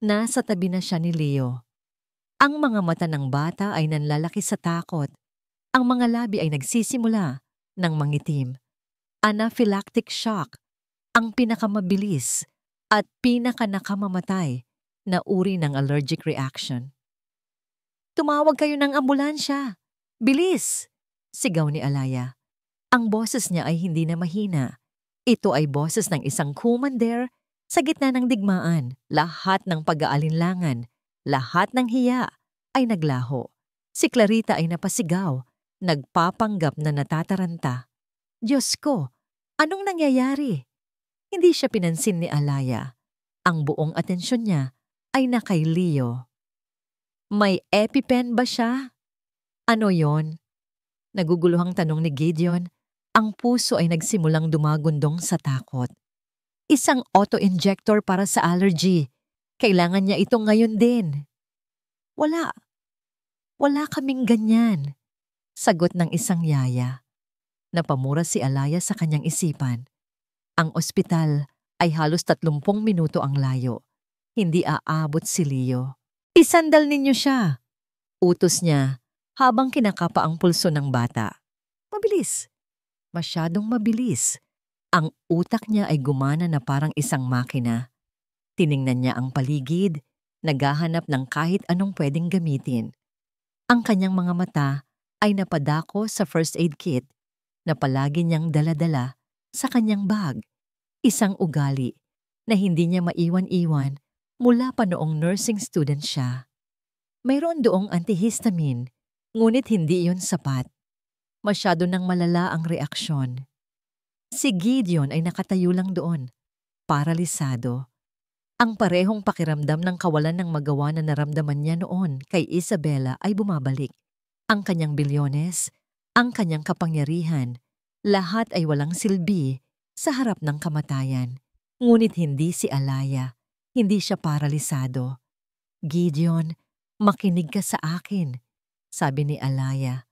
nasa tabi na siya ni Leo. Ang mga mata ng bata ay nanlalaki sa takot. Ang mga labi ay nagsisimula ng mangitim. Anaphylactic shock, ang pinakamabilis at pinakanakamamatay na uri ng allergic reaction. Tumawag kayo ng ambulansya. Bilis! Sigaw ni Alaya. Ang boses niya ay hindi na mahina. Ito ay boses ng isang commander sa gitna ng digmaan. Lahat ng pag-aalinlangan, lahat ng hiya ay naglaho. Si Clarita ay napasigaw, nagpapanggap na natataranta. Diyos ko, anong nangyayari? Hindi siya pinansin ni Alaya. Ang buong atensyon niya ay na kay Leo. May EpiPen ba siya? Ano yon? Naguguluhang tanong ni Gideon. Ang puso ay nagsimulang dumagundong sa takot. Isang auto-injector para sa allergy. Kailangan niya ito ngayon din. Wala. Wala kaming ganyan. Sagot ng isang yaya. Napamura si Alaya sa kanyang isipan. Ang ospital ay halos 30 minuto ang layo. Hindi aabot si Leo. Isandal ninyo siya. Utos niya habang kinakapa ang pulso ng bata. Mabilis. Masyadong mabilis. Ang utak niya ay gumana na parang isang makina. Tiningnan niya ang paligid, naghahanap ng kahit anong pwedeng gamitin. Ang kanyang mga mata ay napadako sa first aid kit na palagi niyang dala-dala sa kanyang bag. Isang ugali na hindi niya maiwan-iwan mula pa noong nursing student siya. Mayroon doong antihistamine, ngunit hindi iyon sapat. Masyado nang malala ang reaksyon. Si Gideon ay nakatayo lang doon, paralisado. Ang parehong pakiramdam ng kawalan ng magawa na naramdaman niya noon kay Isabela ay bumabalik. Ang kanyang bilyones, ang kanyang kapangyarihan, lahat ay walang silbi sa harap ng kamatayan. Ngunit hindi si Alaya. Hindi siya paralisado. Gideon, makinig ka sa akin, sabi ni Alaya.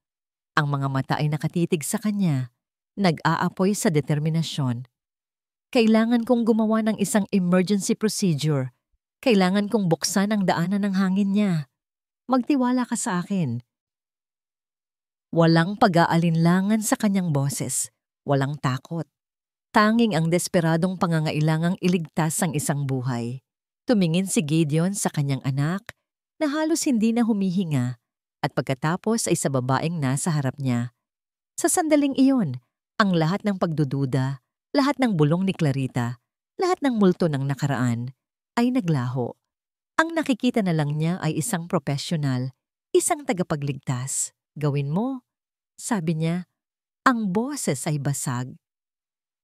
Ang mga mata ay nakatitig sa kanya, nag-aapoy sa determinasyon. Kailangan kong gumawa ng isang emergency procedure. Kailangan kong buksan ang daanan ng hangin niya. Magtiwala ka sa akin. Walang pag-aalinlangan sa kanyang boses. Walang takot. Tanging ang desperadong pangangailangang iligtas ang isang buhay. Tumingin si Gideon sa kanyang anak na halos hindi na humihinga at pagkatapos ay sa babaeng nasa harap niya. Sa sandaling iyon, ang lahat ng pagdududa, lahat ng bulong ni Clarita Lahat ng multo ng nakaraan ay naglaho. Ang nakikita na lang niya ay isang profesional, isang tagapagligtas. Gawin mo, sabi niya, ang boses ay basag.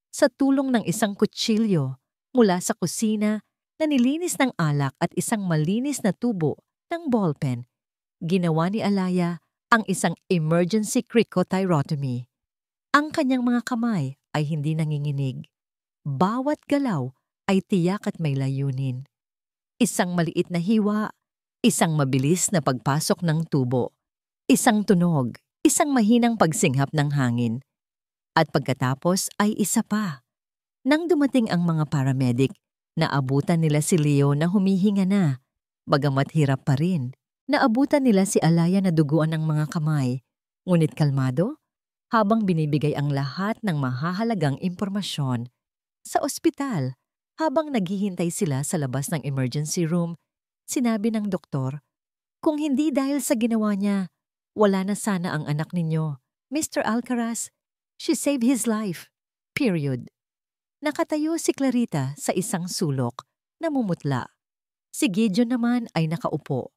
Sa tulong ng isang kutsilyo mula sa kusina na nilinis ng alak at isang malinis na tubo ng ballpen, ginawa ni Alaya ang isang emergency cricotyrotomy. Ang kanyang mga kamay ay hindi nanginginig. Bawat galaw ay tiyak at may layunin. Isang maliit na hiwa, isang mabilis na pagpasok ng tubo, isang tunog, isang mahinang pagsinghap ng hangin. At pagkatapos ay isa pa. Nang dumating ang mga paramedic, naabutan nila si Leo na humihinga na. Bagamat hirap pa rin, naabutan nila si Alaya na duguan ng mga kamay. Ngunit kalmado, habang binibigay ang lahat ng mahahalagang impormasyon. Sa ospital, habang naghihintay sila sa labas ng emergency room, sinabi ng doktor, kung hindi dahil sa ginawa niya, wala na sana ang anak ninyo. Mr. Alcaraz, she saved his life. Period. Nakatayo si Clarita sa isang sulok, namumutla. Si Gideon naman ay nakaupo,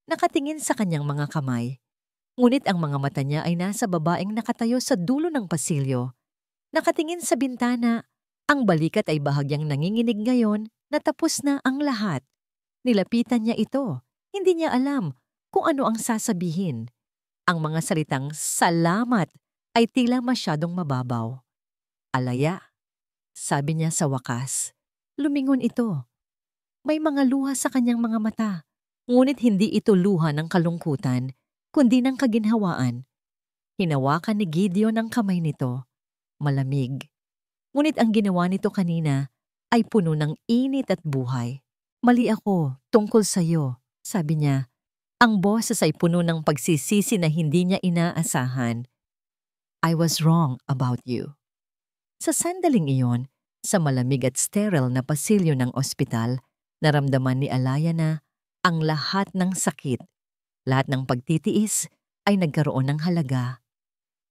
nakatingin sa kanyang mga kamay. Ngunit ang mga mata niya ay nasa babaeng nakatayo sa dulo ng pasilyo. Nakatingin sa bintana, ang balikat ay bahagyang nanginginig ngayon na tapos na ang lahat. Nilapitan niya ito. Hindi niya alam kung ano ang sasabihin. Ang mga salitang salamat ay tila masyadong mababaw. Alaya, sabi niya sa wakas. Lumingon ito. May mga luha sa kanyang mga mata. Ngunit hindi ito luha ng kalungkutan, kundi ng kaginhawaan. Hinawakan ni Gideon ang kamay nito. Malamig. Ngunit ang ginawa nito kanina ay puno ng init at buhay. Mali ako tungkol sa iyo, sabi niya. Ang boses ay puno ng pagsisisi na hindi niya inaasahan. I was wrong about you. Sa sandaling iyon, sa malamig at sterile na pasilyo ng ospital, naramdaman ni Alaya na ang lahat ng sakit, lahat ng pagtitiis ay nagkaroon ng halaga.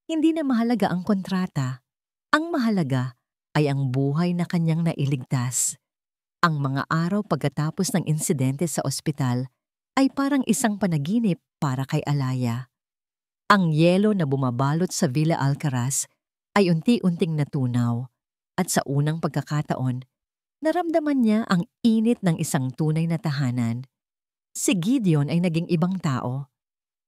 Hindi na mahalaga ang kontrata. Ang mahalaga ay ang buhay na kanyang nailigtas. Ang mga araw pagkatapos ng insidente sa ospital ay parang isang panaginip para kay Alaya. Ang yelo na bumabalot sa Villa Alcaraz ay unti-unting natunaw at sa unang pagkakataon, naramdaman niya ang init ng isang tunay na tahanan. Si Gideon ay naging ibang tao.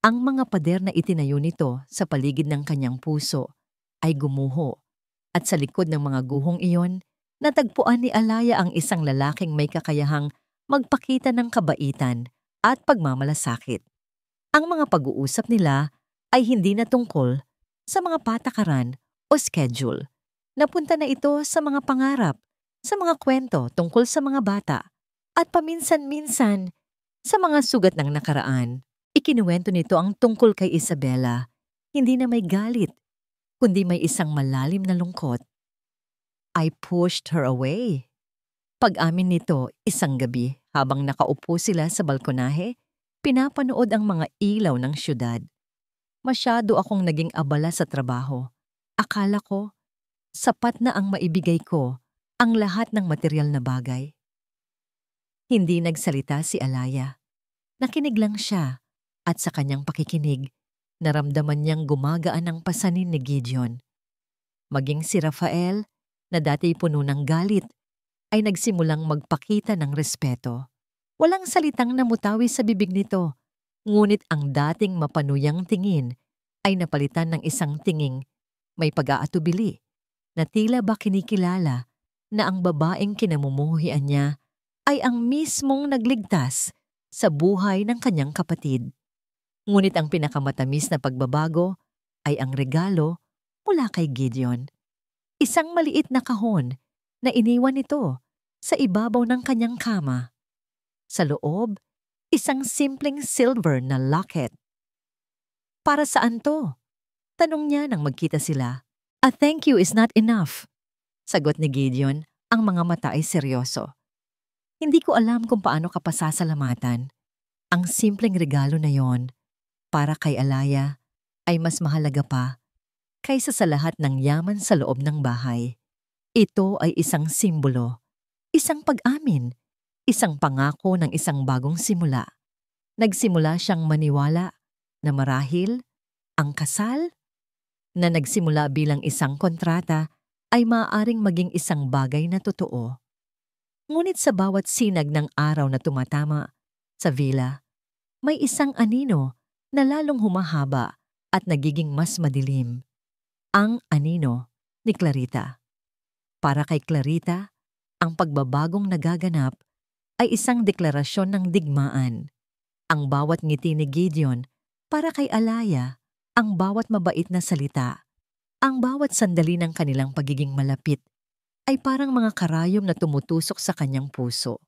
Ang mga pader na itinayo nito sa paligid ng kanyang puso ay gumuho at sa likod ng mga guhong iyon, natagpuan ni Alaya ang isang lalaking may kakayahang magpakita ng kabaitan at pagmamalasakit. Ang mga pag-uusap nila ay hindi na tungkol sa mga patakaran o schedule. Napunta na ito sa mga pangarap, sa mga kwento tungkol sa mga bata, at paminsan-minsan sa mga sugat ng nakaraan. Ikinuwento nito ang tungkol kay Isabela, hindi na may galit, kundi may isang malalim na lungkot. I pushed her away. Pag-amin nito isang gabi habang nakaupo sila sa balkonahe, pinapanood ang mga ilaw ng syudad. Masyado akong naging abala sa trabaho. Akala ko, sapat na ang maibigay ko ang lahat ng material na bagay. Hindi nagsalita si Alaya. Nakinig lang siya at sa kanyang pakikinig, naramdaman niyang gumagaan ang pasanin ni Gideon. Maging si Rafael, na dati puno ng galit, ay nagsimulang magpakita ng respeto. Walang salitang namutawi sa bibig nito, ngunit ang dating mapanuyang tingin ay napalitan ng isang tinging may pag-aatubili na tila ba kinikilala na ang babaeng kinamumuhian niya ay ang mismong nagligtas sa buhay ng kanyang kapatid. Ngunit ang pinakamatamis na pagbabago ay ang regalo mula kay Gideon. Isang maliit na kahon na iniwan nito sa ibabaw ng kanyang kama. Sa loob, isang simpleng silver na locket. Para saan to? Tanong niya nang magkita sila. A thank you is not enough. Sagot ni Gideon, ang mga mata ay seryoso. Hindi ko alam kung paano ka pasasalamatan. Ang simpleng regalo na yon, para kay Alaya, ay mas mahalaga pa kaysa sa lahat ng yaman sa loob ng bahay. Ito ay isang simbolo isang pag-amin, isang pangako ng isang bagong simula. Nagsimula siyang maniwala na marahil ang kasal na nagsimula bilang isang kontrata ay maaaring maging isang bagay na totoo. Ngunit sa bawat sinag ng araw na tumatama sa villa, may isang anino na lalong humahaba at nagiging mas madilim. Ang anino ni Clarita. Para kay Clarita, ang pagbabagong nagaganap ay isang deklarasyon ng digmaan. Ang bawat ngiti ni Gideon para kay Alaya, ang bawat mabait na salita, ang bawat sandali ng kanilang pagiging malapit ay parang mga karayom na tumutusok sa kanyang puso.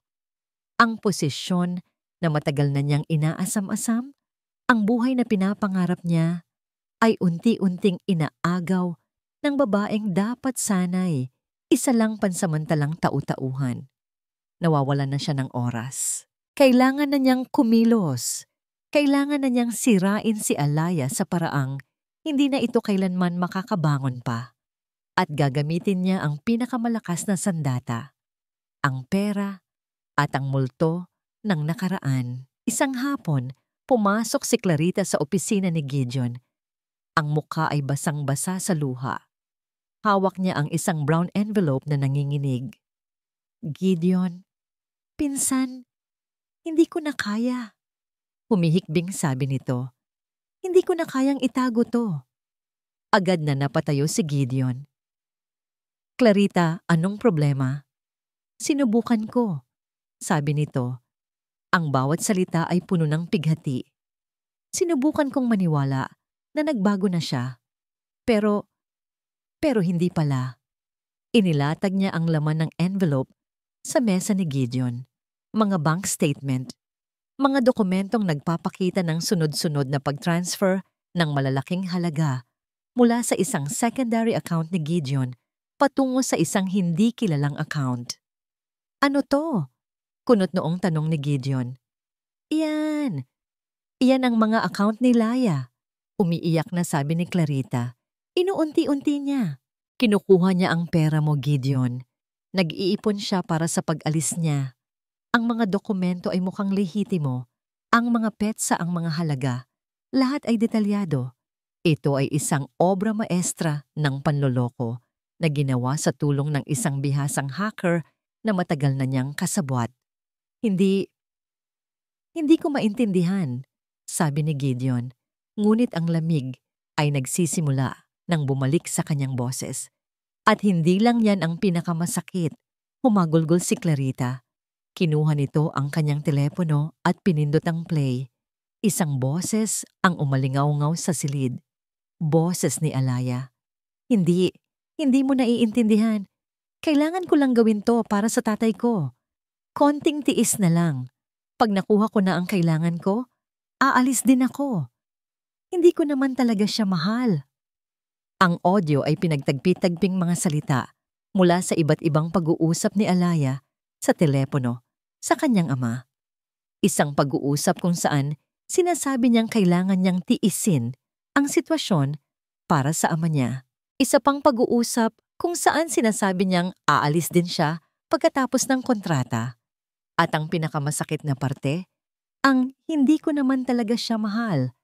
Ang posisyon na matagal na niyang inaasam-asam, ang buhay na pinapangarap niya, ay unti-unting inaagaw ng babaeng dapat sanay isa lang pansamantalang tau-tauhan. Nawawalan na siya ng oras. Kailangan na niyang kumilos. Kailangan na niyang sirain si Alaya sa paraang hindi na ito kailanman makakabangon pa. At gagamitin niya ang pinakamalakas na sandata, ang pera at ang multo ng nakaraan. Isang hapon, pumasok si Clarita sa opisina ni Gideon. Ang mukha ay basang-basa sa luha. Hawak niya ang isang brown envelope na nanginginig. Gideon, pinsan, hindi ko na kaya. Humihikbing sabi nito. Hindi ko na kayang itago to. Agad na napatayo si Gideon. Clarita, anong problema? Sinubukan ko, sabi nito. Ang bawat salita ay puno ng pighati. Sinubukan kong maniwala na nagbago na siya. Pero hindi pala. Inilatag niya ang laman ng envelope sa mesa ni Gideon. Mga bank statement, mga dokumentong nagpapakita ng sunod-sunod na pag-transfer ng malalaking halaga mula sa isang secondary account ni Gideon patungo sa isang hindi kilalang account. Ano to? Kunot noong tanong ni Gideon. Iyan ang mga account ni Laya. Umiiyak na sabi ni Clarita. Inuunti-unti niya. Kinukuha niya ang pera mo, Gideon. Nag-iipon siya para sa pag-alis niya. Ang mga dokumento ay mukhang lehitimo. Ang mga petsa ang mga halaga. Lahat ay detalyado. Ito ay isang obra maestra ng panloloko na ginawa sa tulong ng isang bihasang hacker na matagal na niyang kasabwat. Hindi ko maintindihan, sabi ni Gideon. Ngunit ang lamig ay nagsisimula nang bumalik sa kanyang boses. At hindi lang yan ang pinakamasakit. Humagulgol si Clarita. Kinuha nito ang kanyang telepono at pinindot ang play. Isang boses ang umalingaw-ngaw sa silid. Boses ni Alaya. Hindi mo naiintindihan. Kailangan ko lang gawin to para sa tatay ko. Konting tiis na lang. Pag nakuha ko na ang kailangan ko, aalis din ako. Hindi ko naman talaga siya mahal. Ang audio ay pinagtagpi-tagping mga salita mula sa iba't ibang pag-uusap ni Alaya sa telepono sa kanyang ama. Isang pag-uusap kung saan sinasabi niyang kailangan niyang tiisin ang sitwasyon para sa ama niya. Isa pang pag-uusap kung saan sinasabi niyang aalis din siya pagkatapos ng kontrata. At ang pinakamasakit na parte, ang hindi ko naman talaga siya mahal,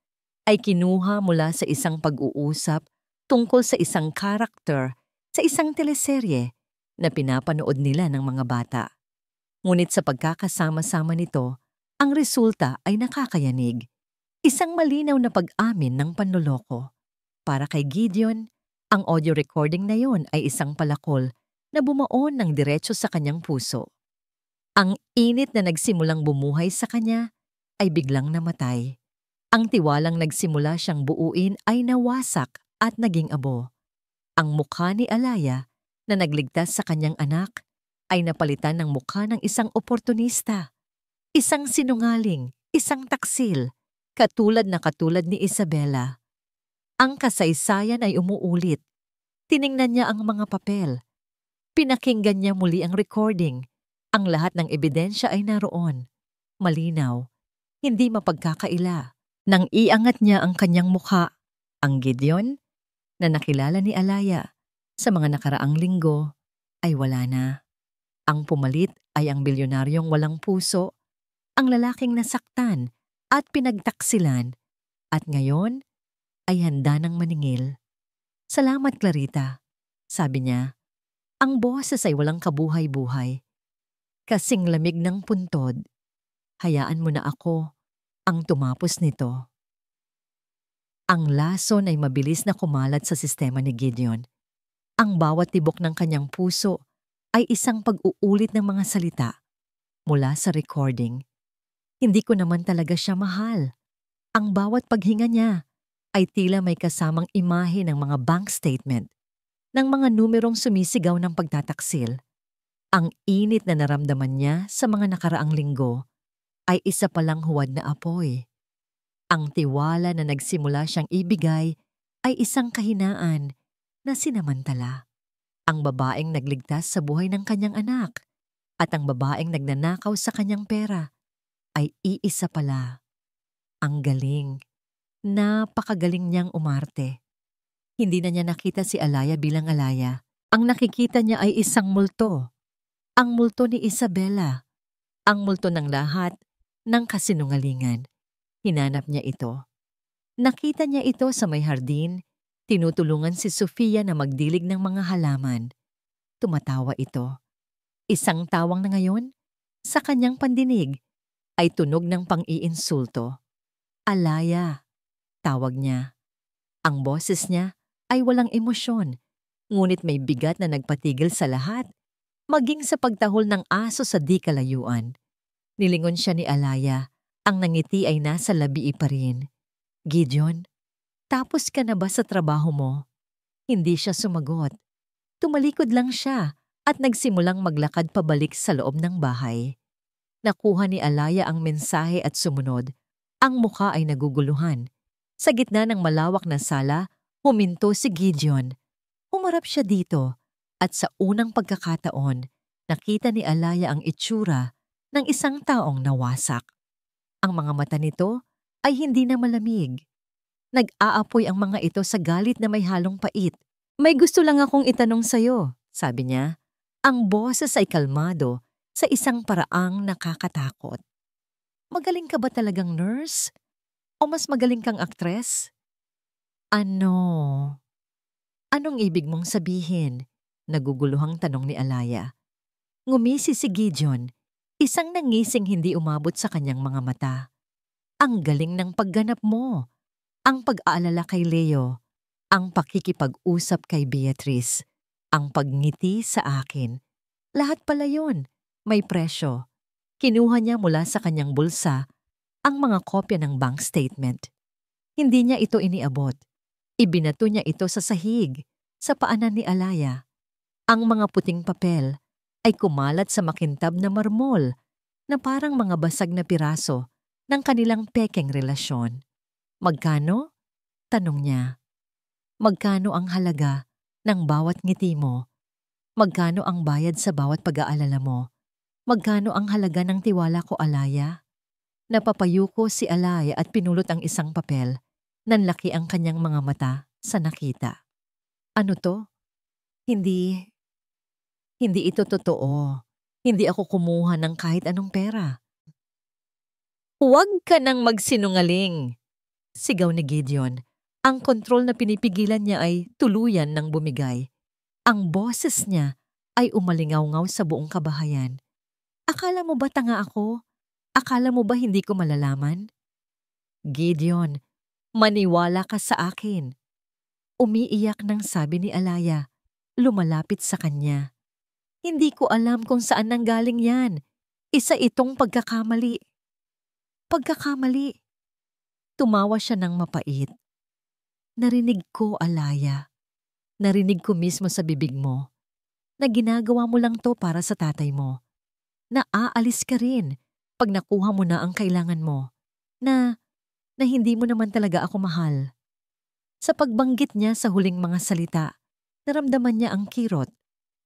ay kinuha mula sa isang pag-uusap tungkol sa isang karakter sa isang teleserye na pinapanood nila ng mga bata. Ngunit sa pagkakasama-sama nito, ang resulta ay nakakayanig. Isang malinaw na pag-amin ng panloloko. Para kay Gideon, ang audio recording na yon ay isang palakol na bumaon ng diretso sa kanyang puso. Ang init na nagsimulang bumuhay sa kanya ay biglang namatay. Ang tiwalang nagsimula siyang buuin ay nawasak at naging abo. Ang mukha ni Alaya na nagligtas sa kanyang anak ay napalitan ng mukha ng isang oportunista. Isang sinungaling, isang taksil, katulad ni Isabela. Ang kasaysayan ay umuulit. Tiningnan niya ang mga papel. Pinakinggan niya muli ang recording. Ang lahat ng ebidensya ay naroon. Malinaw, hindi mapagkakaila. Nang iangat niya ang kanyang mukha, ang Gideon na nakilala ni Alaya sa mga nakaraang linggo ay wala na. Ang pumalit ay ang bilyonaryong walang puso, ang lalaking nasaktan at pinagtaksilan, at ngayon ay handa ng maningil. Salamat, Clarita, sabi niya. Ang boses ay walang kabuhay-buhay. Kasing lamig ng puntod. Hayaan mo na ako ang tumapos nito. Ang lason ay mabilis na kumalat sa sistema ni Gideon. Ang bawat tibok ng kanyang puso ay isang pag-uulit ng mga salita mula sa recording. Hindi ko naman talaga siya mahal. Ang bawat paghinga niya ay tila may kasamang imahe ng mga bank statement, ng mga numerong sumisigaw ng pagtataksil. Ang init na naramdaman niya sa mga nakaraang linggo ay isa palang huwad na apoy. Ang tiwala na nagsimula siyang ibigay ay isang kahinaan na sinamantala. Ang babaeng nagligtas sa buhay ng kanyang anak at ang babaeng nagnanakaw sa kanyang pera ay iisa pala. Ang galing. Napakagaling niyang umarte. Hindi na niya nakita si Alaya bilang Alaya. Ang nakikita niya ay isang multo. Ang multo ni Isabela. Ang multo ng lahat ng kasinungalingan. Hinanap niya ito. Nakita niya ito sa may hardin. Tinutulungan si Sofia na magdilig ng mga halaman. Tumatawa ito. Isang tawang na ngayon, sa kanyang pandinig, ay tunog ng pang-iinsulto. Alaya, tawag niya. Ang boses niya ay walang emosyon, ngunit may bigat na nagpatigil sa lahat, maging sa pagtahol ng aso sa di kalayuan. Nilingon siya ni Alaya, ang nangiti ay nasa labi pa rin. Gideon, tapos ka na ba sa trabaho mo? Hindi siya sumagot. Tumalikod lang siya at nagsimulang maglakad pabalik sa loob ng bahay. Nakuha ni Alaya ang mensahe at sumunod. Ang mukha ay naguguluhan. Sa gitna ng malawak na sala, huminto si Gideon. Humarap siya dito at sa unang pagkakataon, nakita ni Alaya ang itsura ng isang taong nawasak. Ang mga mata nito ay hindi na malamig. Nag-aapoy ang mga ito sa galit na may halong pait. May gusto lang akong itanong sa'yo, sabi niya. Ang boses ay kalmado sa isang paraang nakakatakot. Magaling ka ba talagang nurse? O mas magaling kang aktres? Ano? Anong ibig mong sabihin? Naguguluhang tanong ni Alaya. Ngumisi si Gideon, isang nangising hindi umabot sa kanyang mga mata. Ang galing ng pagganap mo. Ang pag-aalala kay Leo, ang pakikipag-usap kay Beatrice, ang pagngiti sa akin. Lahat pala yun, may presyo. Kinuha niya mula sa kanyang bulsa ang mga kopya ng bank statement. Hindi niya ito iniabot. Ibinato niya ito sa sahig, sa paanan ni Alaya. Ang mga puting papel ay kumalat sa makintab na marmol na parang mga basag na piraso ng kanilang pekeng relasyon. Magkano? Tanong niya. Magkano ang halaga ng bawat ngiti mo? Magkano ang bayad sa bawat pag-aalala mo? Magkano ang halaga ng tiwala ko, Alaya? Napapayuko si Alaya at pinulot ang isang papel. Nanlaki ang kanyang mga mata sa nakita. Ano to? Hindi ito totoo. Hindi ako kumuha ng kahit anong pera. Huwag ka nang magsinungaling, sigaw ni Gideon. Ang kontrol na pinipigilan niya ay tuluyan ng bumigay. Ang boses niya ay umalingaw-ngaw sa buong kabahayan. Akala mo ba tanga ako? Akala mo ba hindi ko malalaman? Gideon, maniwala ka sa akin. Umiiyak nang sabi ni Alaya, lumalapit sa kanya. Hindi ko alam kung saan nanggaling yan. Isa itong pagkakamali. Pagkakamali. Tumawa siya ng mapait. Narinig ko, Alaya. Narinig ko mismo sa bibig mo na ginagawa mo lang to para sa tatay mo. Na aalis ka rin pag nakuha mo na ang kailangan mo. Na hindi mo naman talaga ako mahal. Sa pagbanggit niya sa huling mga salita, naramdaman niya ang kirot.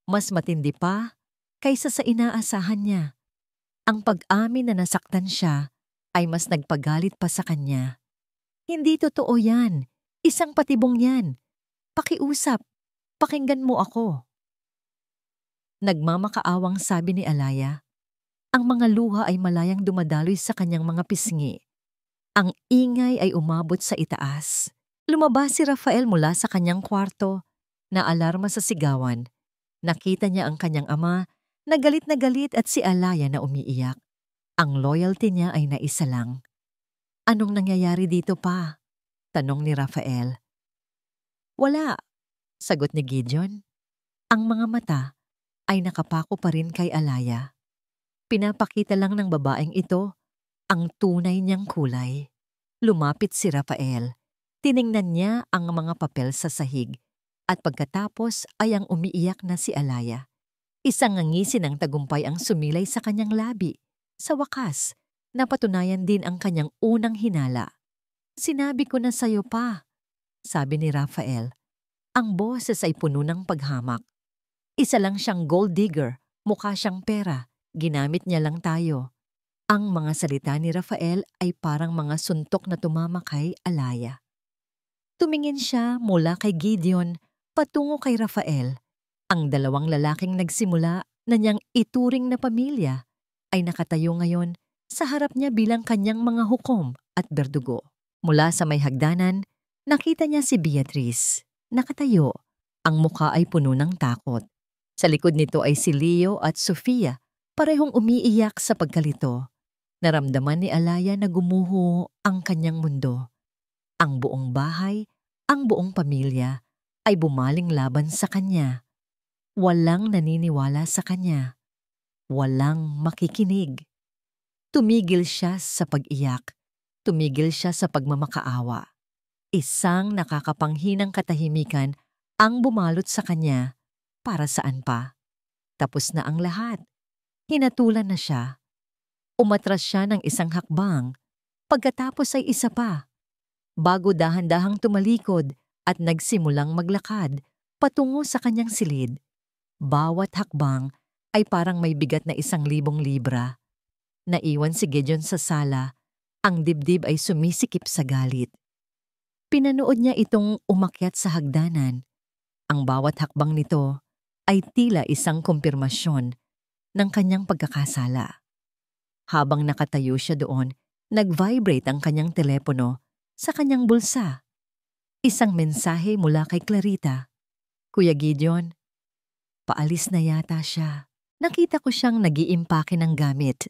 Mas matindi pa kaysa sa inaasahan niya. Ang pag-amin na nasaktan siya ay mas nagpagalit pa sa kanya. Hindi totoo yan. Isang patibong yan. Pakiusap. Pakinggan mo ako. Nagmamakaawang sabi ni Alaya. Ang mga luha ay malayang dumadaloy sa kanyang mga pisngi. Ang ingay ay umabot sa itaas. Lumabas si Rafael mula sa kanyang kwarto. Naalarma sa sigawan. Nakita niya ang kanyang ama na galit at si Alaya na umiiyak. Ang loyalty niya ay naisa lang. Anong nangyayari dito pa? Tanong ni Rafael. Wala, sagot ni Gideon. Ang mga mata ay nakapako pa rin kay Alaya. Pinapakita lang ng babaeng ito ang tunay niyang kulay. Lumapit si Rafael. Tiningnan niya ang mga papel sa sahig at pagkatapos ay ang umiiyak na si Alaya. Isang ngangisi ng tagumpay ang sumilay sa kanyang labi. Sa wakas, napatunayan din ang kanyang unang hinala. Sinabi ko na sa'yo pa, sabi ni Rafael. Ang boses ay puno ng paghamak. Isa lang siyang gold digger, mukha siyang pera, ginamit niya lang tayo. Ang mga salita ni Rafael ay parang mga suntok na tumama kay Alaya. Tumingin siya mula kay Gideon patungo kay Rafael. Ang dalawang lalaking nagsimula na niyang ituring na pamilya ay nakatayo ngayon sa harap niya bilang kanyang mga hukom at berdugo. Mula sa may hagdanan, nakita niya si Beatrice. Nakatayo, ang mukha ay puno ng takot. Sa likod nito ay si Leo at Sofia, parehong umiiyak sa pagkalito. Naramdaman ni Alaya na gumuho ang kanyang mundo. Ang buong bahay, ang buong pamilya ay bumaling laban sa kanya. Walang naniniwala sa kanya. Walang makikinig. Tumigil siya sa pag-iyak. Tumigil siya sa pagmamakaawa. Isang nakakapanghinang katahimikan ang bumalot sa kanya. Para saan pa? Tapos na ang lahat. Hinatulan na siya. Umatras siya ng isang hakbang. Pagkatapos ay isa pa. Bago dahan-dahang tumalikod at nagsimulang maglakad patungo sa kanyang silid. Bawat hakbang ay parang may bigat na 1,000 libra. Naiwan si Gideon sa sala, ang dibdib ay sumisikip sa galit. Pinanood niya itong umakyat sa hagdanan. Ang bawat hakbang nito ay tila isang kumpirmasyon ng kanyang pagkakasala. Habang nakatayo siya doon, nag-vibrate ang kanyang telepono sa kanyang bulsa. Isang mensahe mula kay Clarita. Kuya Gideon, paalis na yata siya. Nakita ko siyang nag-iimpake ng gamit.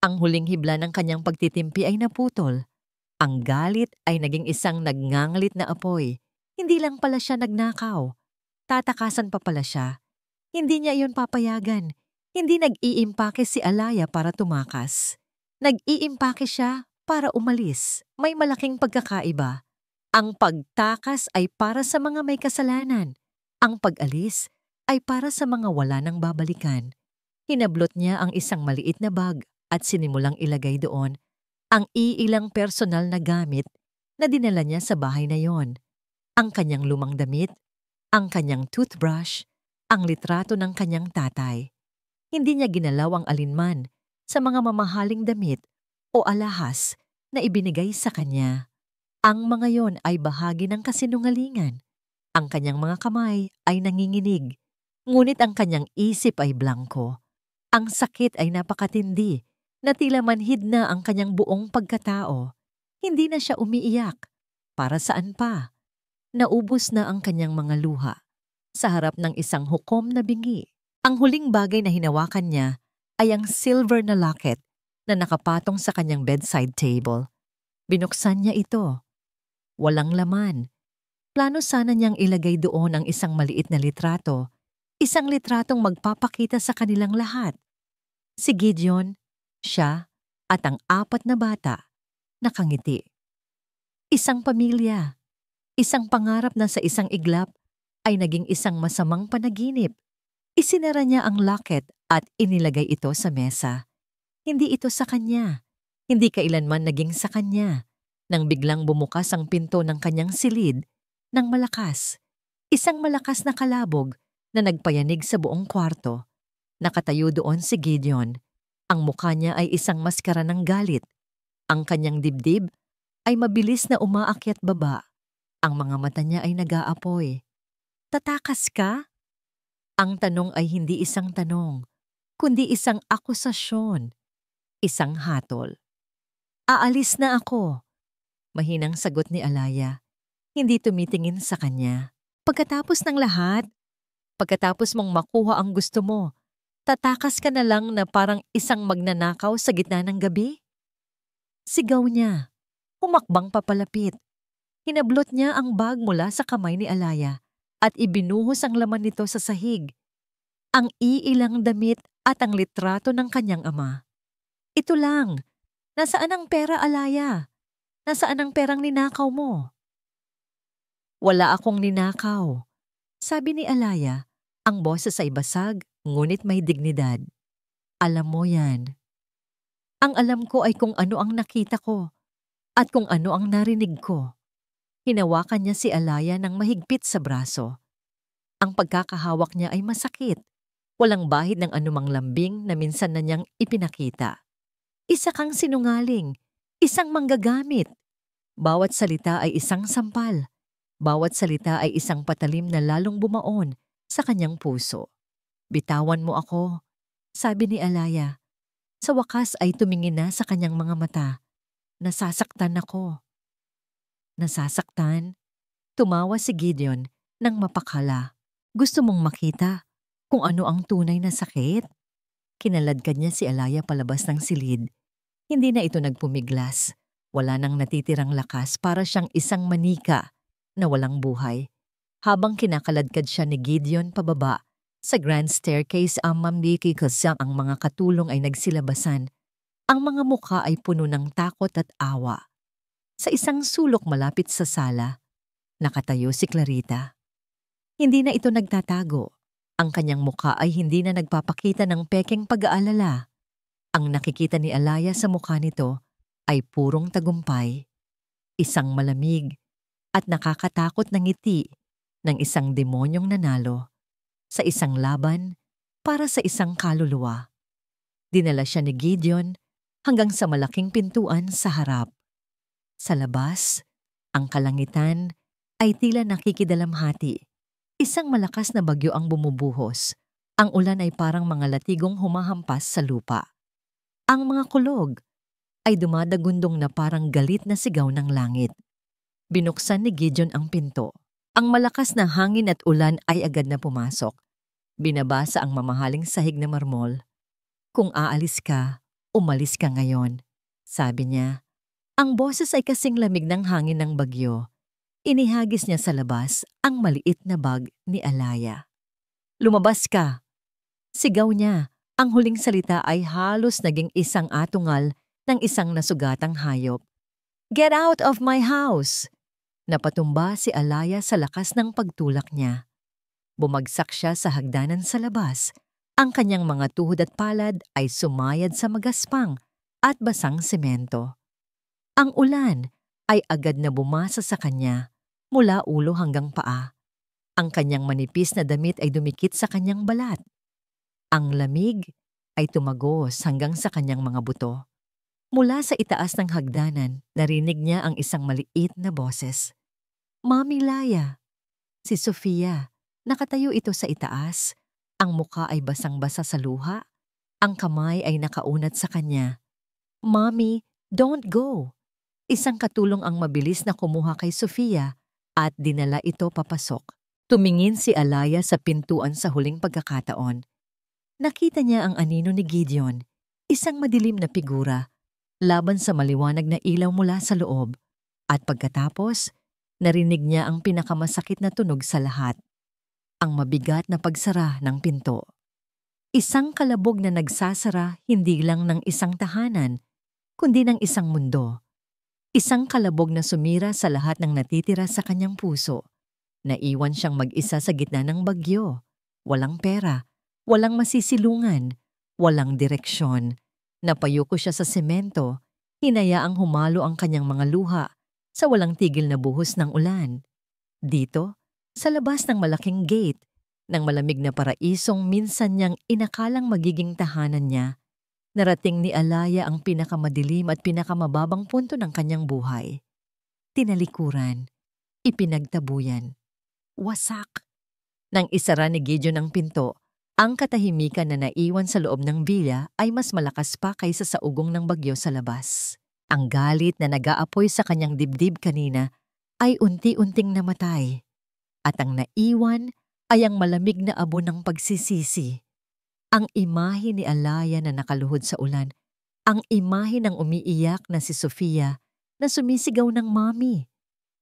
Ang huling hibla ng kanyang pagtitimpi ay naputol. Ang galit ay naging isang nagngangalit na apoy. Hindi lang pala siya nagnakaw. Tatakasan pa pala siya. Hindi niya iyon papayagan. Hindi nag-iimpake si Alaya para tumakas. Nag-iimpake siya para umalis. May malaking pagkakaiba. Ang pagtakas ay para sa mga may kasalanan. Ang pag-alis ay para sa mga wala nang babalikan. Hinablot niya ang isang maliit na bag at sinimulang ilagay doon ang iilang personal na gamit na dinala niya sa bahay na yon. Ang kanyang lumang damit, ang kanyang toothbrush, ang litrato ng kanyang tatay. Hindi niya ginalaw ang alinman sa mga mamahaling damit o alahas na ibinigay sa kanya. Ang mga yon ay bahagi ng kasinungalingan. Ang kanyang mga kamay ay nanginginig, ngunit ang kanyang isip ay blanko. Ang sakit ay napakatindi, na tila manhid na ang kanyang buong pagkatao. Hindi na siya umiiyak. Para saan pa? Naubos na ang kanyang mga luha sa harap ng isang hukom na bingi. Ang huling bagay na hinawakan niya ay ang silver na locket na nakapatong sa kanyang bedside table. Binuksan niya ito. Walang laman. Plano sana niyang ilagay doon ang isang maliit na litrato, isang litratong magpapakita sa kanilang lahat. Si Gideon, siya, at ang 4 na bata, nakangiti. Isang pamilya, isang pangarap na sa isang iglap ay naging isang masamang panaginip. Isinara niya ang locket at inilagay ito sa mesa. Hindi ito sa kanya. Hindi kailanman naging sa kanya. Nang biglang bumukas ang pinto ng kanyang silid, ng malakas. Isang malakas na kalabog na nagpayanig sa buong kwarto. Nakatayo doon si Gideon. Ang mukha niya ay isang maskara ng galit. Ang kanyang dibdib ay mabilis na umaakyat baba. Ang mga mata niya ay nag-aapoy. Tatakas ka? Ang tanong ay hindi isang tanong, kundi isang akusasyon, isang hatol. Aalis na ako, mahinang sagot ni Alaya, hindi tumitingin sa kanya. Pagkatapos ng lahat, pagkatapos mong makuha ang gusto mo, tatakas ka na lang na parang isang magnanakaw sa gitna ng gabi? Sigaw niya, humakbang papalapit. Hinablot niya ang bag mula sa kamay ni Alaya at ibinuhos ang laman nito sa sahig. Ang iilang damit at ang litrato ng kanyang ama. Ito lang. Nasaan ang pera, Alaya? Nasaan ang perang ninakaw mo? Wala akong ninakaw. Sabi ni Alaya, ang boses ay basag ngunit may dignidad. Alam mo yan. Ang alam ko ay kung ano ang nakita ko at kung ano ang narinig ko. Hinawakan niya si Alaya ng mahigpit sa braso. Ang pagkakahawak niya ay masakit. Walang bahid ng anumang lambing na minsan na niyang ipinakita. Isa kang sinungaling, isang manggagamit. Bawat salita ay isang sampal. Bawat salita ay isang patalim na lalong bumaon sa kanyang puso. Bitawan mo ako, sabi ni Alaya. Sa wakas ay tumingin na sa kanyang mga mata. Nasasaktan ako. Nasasaktan? Tumawa si Gideon nang mapakala. Gusto mong makita kung ano ang tunay na sakit? Kinaladkad niya si Alaya palabas ng silid. Hindi na ito nagpumiglas. Wala nang natitirang lakas para siyang isang manika na walang buhay. Habang kinakaladkad siya ni Gideon pababa sa grand staircase ang mamliki kasi ang mga katulong ay nagsilabasan. Ang mga mukha ay puno ng takot at awa. Sa isang sulok malapit sa sala, nakatayo si Clarita. Hindi na ito nagtatago. Ang kanyang mukha ay hindi na nagpapakita ng pekeng pag-aalala. Ang nakikita ni Alaya sa mukha nito ay purong tagumpay. Isang malamig at nakakatakot na ngiti ng isang demonyong nanalo sa isang laban para sa isang kaluluwa. Dinala siya ni Gideon hanggang sa malaking pintuan sa harap. Sa labas, ang kalangitan ay tila nakikidalamhati. Isang malakas na bagyo ang bumubuhos. Ang ulan ay parang mga latigong humahampas sa lupa. Ang mga kulog ay dumadagundong na parang galit na sigaw ng langit. Binuksan ni Gideon ang pinto. Ang malakas na hangin at ulan ay agad na pumasok. Binabasa ang mamahaling sahig na marmol. Kung aalis ka, umalis ka ngayon, sabi niya. Ang boses ay kasing lamig ng hangin ng bagyo. Inihagis niya sa labas ang maliit na bag ni Alaya. Lumabas ka! Sigaw niya. Ang huling salita ay halos naging isang atungal ng isang nasugatang hayop. Get out of my house! Napatumba si Alaya sa lakas ng pagtulak niya. Bumagsak siya sa hagdanan sa labas. Ang kanyang mga tuhod at palad ay sumayad sa magaspang at basang semento. Ang ulan ay agad na bumasa sa kanya mula ulo hanggang paa. Ang kanyang manipis na damit ay dumikit sa kanyang balat. Ang lamig ay tumagos hanggang sa kanyang mga buto. Mula sa itaas ng hagdanan, narinig niya ang isang maliit na boses. Mami Laya! Si Sofia. Nakatayo ito sa itaas. Ang mukha ay basang-basa sa luha. Ang kamay ay nakaunat sa kanya. Mommy, don't go! Isang katulong ang mabilis na kumuha kay Sofia at dinala ito papasok. Tumingin si Alaya sa pintuan sa huling pagkakataon. Nakita niya ang anino ni Gideon, isang madilim na figura, laban sa maliwanag na ilaw mula sa loob. At pagkatapos, narinig niya ang pinakamasakit na tunog sa lahat. Ang mabigat na pagsara ng pinto. Isang kalabog na nagsasara hindi lang ng isang tahanan, kundi ng isang mundo. Isang kalabog na sumira sa lahat ng natitira sa kanyang puso. Naiwan siyang mag-isa sa gitna ng bagyo. Walang pera, walang masisilungan, walang direksyon. Napayuko siya sa semento, hinayaang humalo ang kanyang mga luha sa walang tigil na buhos ng ulan. Dito, sa labas ng malaking gate, ng malamig na paraisong minsan niyang inakalang magiging tahanan niya, narating ni Alaya ang pinakamadilim at pinakamababang punto ng kanyang buhay. Tinalikuran, ipinagtabuyan, wasak. Nang isara ni Gideon ang pinto, ang katahimikan na naiwan sa loob ng villa ay mas malakas pa kaysa sa ugong ng bagyo sa labas. Ang galit na nag-aapoy sa kanyang dibdib kanina ay unti-unting namatay. At ang naiwan ay ang malamig na abo ng pagsisisi. Ang imahe ni Alaya na nakaluhod sa ulan, ang imahe ng umiiyak na si Sofia na sumisigaw ng mami,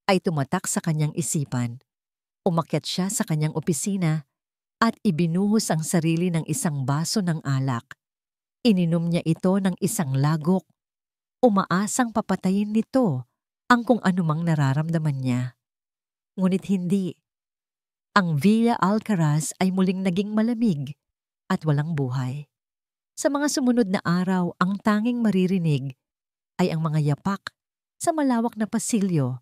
ay tumatak sa kanyang isipan. Umakyat siya sa kanyang opisina at ibinuhos ang sarili ng isang baso ng alak. Ininom niya ito ng isang lagok. Umaasang papatayin nito ang kung anumang nararamdaman niya. Ngunit hindi. Ang Villa Alcaraz ay muling naging malamig at walang buhay. Sa mga sumunod na araw, ang tanging maririnig ay ang mga yapak sa malawak na pasilyo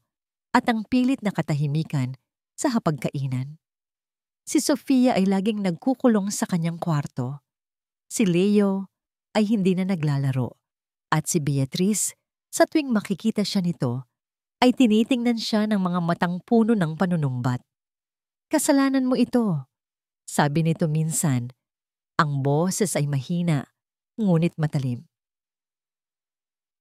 at ang pilit na katahimikan sa hapagkainan. Si Sofia ay laging nagkukulong sa kanyang kwarto. Si Leo ay hindi na naglalaro. At si Beatrice, sa tuwing makikita siya nito, ay tinitingnan siya ng mga matang puno ng panunumbat. Kasalanan mo ito, sabi nito minsan. Ang boses ay mahina, ngunit matalim.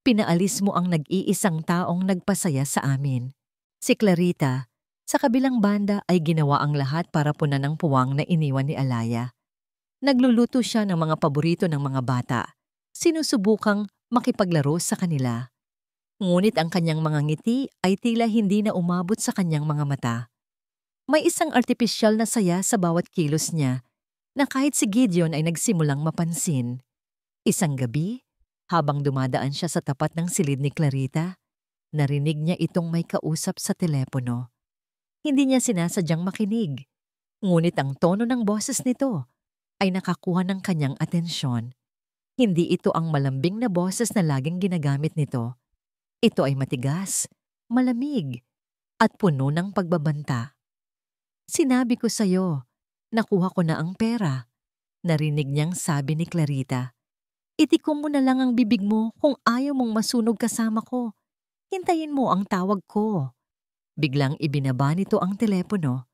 Pinaalis mo ang nag-iisang taong nagpasaya sa amin. Si Clarita, sa kabilang banda ay ginawa ang lahat para punan ang puwang na iniwan ni Alaya. Nagluluto siya ng mga paborito ng mga bata. Sinusubukang makipaglaro sa kanila. Ngunit ang kanyang mga ngiti ay tila hindi na umabot sa kanyang mga mata. May isang artipisyal na saya sa bawat kilos niya na kahit si Gideon ay nagsimulang mapansin. Isang gabi, habang dumadaan siya sa tapat ng silid ni Clarita, narinig niya itong may kausap sa telepono. Hindi niya sinasadyang makinig, ngunit ang tono ng boses nito ay nakakuha ng kanyang atensyon. Hindi ito ang malambing na boses na laging ginagamit nito. Ito ay matigas, malamig, at puno ng pagbabanta. Sinabi ko sa'yo, nakuha ko na ang pera. Narinig niyang sabi ni Clarita. Itikom mo na lang ang bibig mo kung ayaw mong masunog kasama ko. Hintayin mo ang tawag ko. Biglang ibinaba nito ang telepono.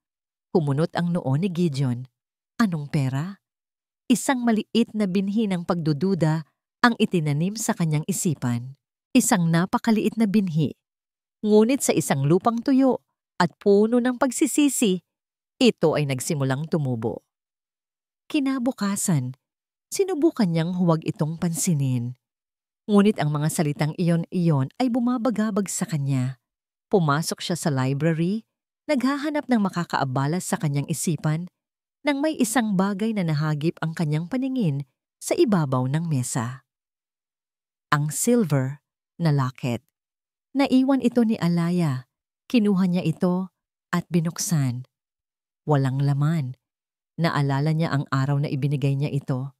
Kumunot ang noo ni Gideon. Anong pera? Isang maliit na binhi ng pagdududa ang itinanim sa kanyang isipan. Isang napakaliit na binhi. Ngunit sa isang lupang tuyo at puno ng pagsisisi, ito ay nagsimulang tumubo. Kinabukasan, sinubukan niyang huwag itong pansinin. Ngunit ang mga salitang iyon-iyon ay bumabagabag sa kanya. Pumasok siya sa library, naghahanap ng makakaabala sa kanyang isipan nang may isang bagay na nahagip ang kanyang paningin sa ibabaw ng mesa. Ang silver na locket. Naiwan ito ni Alaya. Kinuha niya ito at binuksan. Walang laman. Naalala niya ang araw na ibinigay niya ito.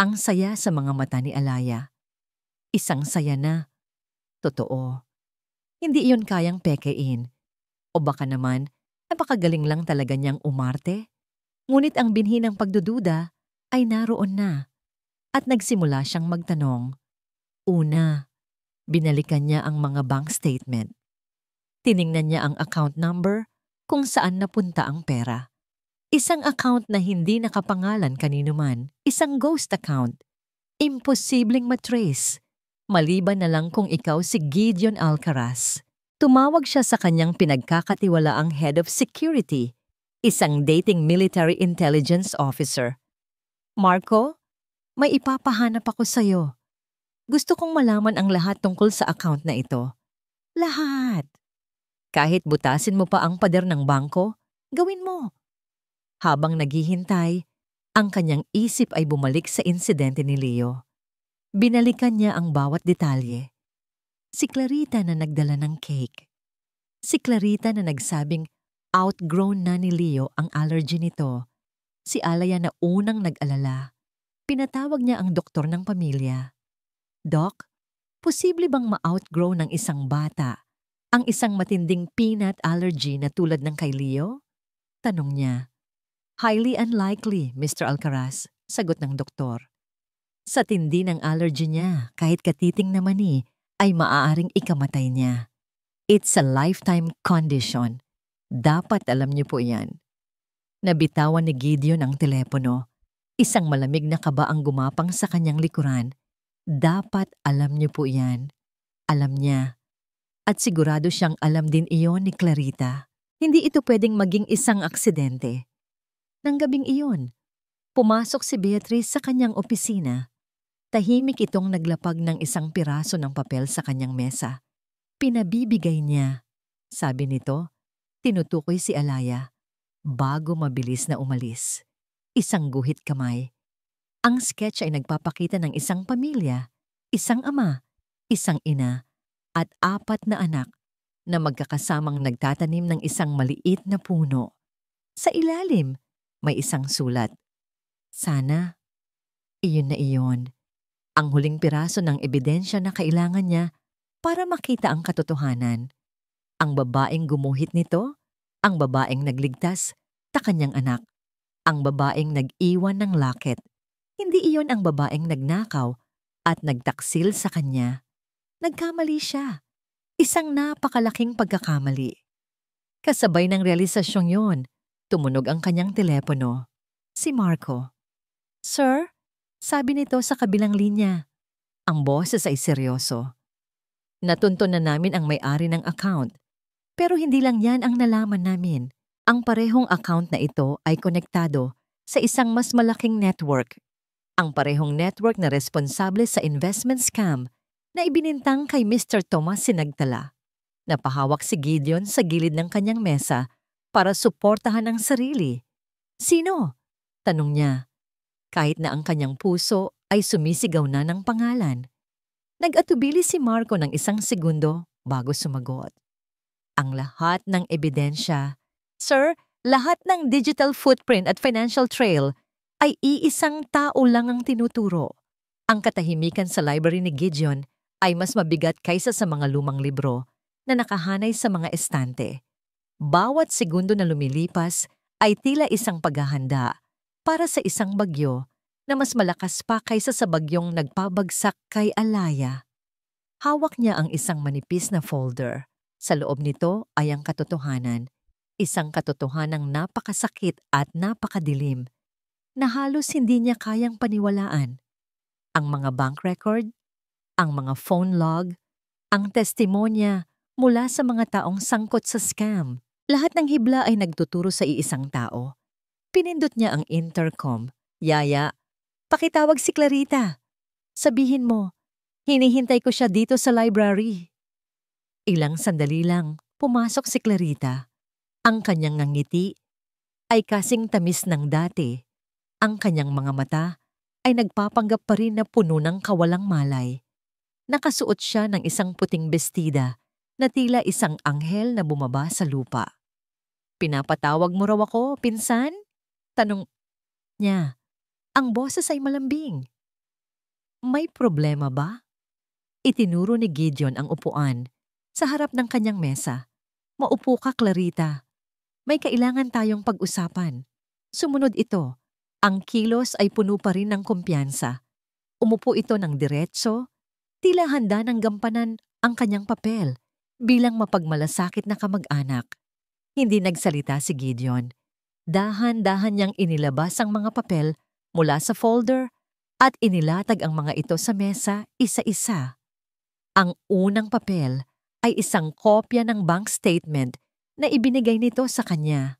Ang saya sa mga mata ni Alaya. Isang saya na. Totoo. Hindi iyon kayang pekein. O baka naman, napakagaling lang talaga niyang umarte. Ngunit ang binhi ng pagdududa ay naroon na. At nagsimula siyang magtanong. Una, binalikan niya ang mga bank statement. Tiningnan niya ang account number kung saan napunta ang pera. Isang account na hindi nakapangalan kanino man. Isang ghost account. Imposibleng matrace. Maliban na lang kung ikaw si Gideon Alcaraz. Tumawag siya sa kanyang pinagkakatiwalaang head of security, isang dating military intelligence officer. Marco, may ipapahanap ako sa'yo. Gusto kong malaman ang lahat tungkol sa account na ito. Lahat. Kahit butasin mo pa ang pader ng bangko, gawin mo. Habang naghihintay, ang kanyang isip ay bumalik sa insidente ni Leo. Binalikan niya ang bawat detalye. Si Clarita na nagdala ng cake. Si Clarita na nagsabing outgrown na ni Leo ang allergy nito. Si Alaya na unang nag-alala. Pinatawag niya ang doktor ng pamilya. Doc, posible bang ma-outgrow ng isang bata ang isang matinding peanut allergy na tulad ng kay Leo? Tanong niya. Highly unlikely, Mr. Alcaraz, sagot ng doktor. Sa tindi ng allergy niya, kahit katiting na mani, ay maaaring ikamatay niya. It's a lifetime condition. Dapat alam niyo po yan. Nabitawan ni Gideon ang telepono. Isang malamig na kaba ang gumapang sa kanyang likuran. Dapat alam niyo po yan. Alam niya. At sigurado siyang alam din iyon ni Clarita. Hindi ito pwedeng maging isang aksidente. Nang gabing iyon, pumasok si Beatrice sa kanyang opisina. Tahimik itong naglapag ng isang piraso ng papel sa kanyang mesa. Pinabibigay niya. Sabi nito, tinutukoy si Alaya. Bago mabilis na umalis. Isang guhit kamay. Ang sketch ay nagpapakita ng isang pamilya, isang ama, isang ina, at 4 na anak na magkakasamang nagtatanim ng isang maliit na puno. Sa ilalim, may isang sulat. Sana, iyon na iyon. Ang huling piraso ng ebidensya na kailangan niya para makita ang katotohanan. Ang babaeng gumuhit nito, ang babaeng nagligtas sa kanyang anak, ang babaeng nag-iwan ng laket. Hindi iyon ang babaeng nagnakaw at nagtaksil sa kanya. Nagkamali siya. Isang napakalaking pagkakamali. Kasabay ng realisasyong yon, tumunog ang kanyang telepono. Si Marco. Sir, sabi nito sa kabilang linya. Ang boses ay seryoso. Natunto na namin ang may-ari ng account. Pero hindi lang yan ang nalaman namin. Ang parehong account na ito ay konektado sa isang mas malaking network. Ang parehong network na responsable sa investment scam na ibinintang kay Mr. Thomas Sinagtala. Napahawak si Gideon sa gilid ng kanyang mesa para suportahan ang sarili. Sino? Tanong niya. Kahit na ang kanyang puso ay sumisigaw na ng pangalan. Nag-atubili si Marco ng isang segundo bago sumagot. Ang lahat ng ebidensya, Sir, lahat ng digital footprint at financial trail ay iisang tao lang ang tinuturo. Ang katahimikan sa library ni Gideon ay mas mabigat kaysa sa mga lumang libro na nakahanay sa mga estante. Bawat segundo na lumilipas ay tila isang paghahanda para sa isang bagyo na mas malakas pa kaysa sa bagyong nagpabagsak kay Alaya. Hawak niya ang isang manipis na folder. Sa loob nito ay ang katotohanan. Isang katotohanang napakasakit at napakadilim na halos hindi niya kayang paniwalaan. Ang mga bank record, ang mga phone log, ang testimonya mula sa mga taong sangkot sa scam. Lahat ng hibla ay nagtuturo sa iisang tao. Pinindot niya ang intercom. Yaya, pakitawag si Clarita. Sabihin mo, hinihintay ko siya dito sa library. Ilang sandali lang, pumasok si Clarita. Ang kanyang ngiti ay kasing tamis ng dati. Ang kanyang mga mata ay nagpapanggap pa rin na puno ng kawalang malay. Nakasuot siya ng isang puting bestida na tila isang anghel na bumaba sa lupa. Pinapatawag mo raw ako, pinsan? Tanong niya. Ang boses ay malambing. May problema ba? Itinuro ni Gideon ang upuan sa harap ng kanyang mesa. Maupo ka, Clarita. May kailangan tayong pag-usapan. Sumunod ito. Ang kilos ay puno pa rin ng kumpiyansa. Umupo ito ng diretso, tila handa ng gampanan ang kanyang papel bilang mapagmalasakit na kamag-anak. Hindi nagsalita si Gideon. Dahan-dahan niyang inilabas ang mga papel mula sa folder at inilatag ang mga ito sa mesa isa-isa. Ang unang papel ay isang kopya ng bank statement na ibinigay nito sa kanya.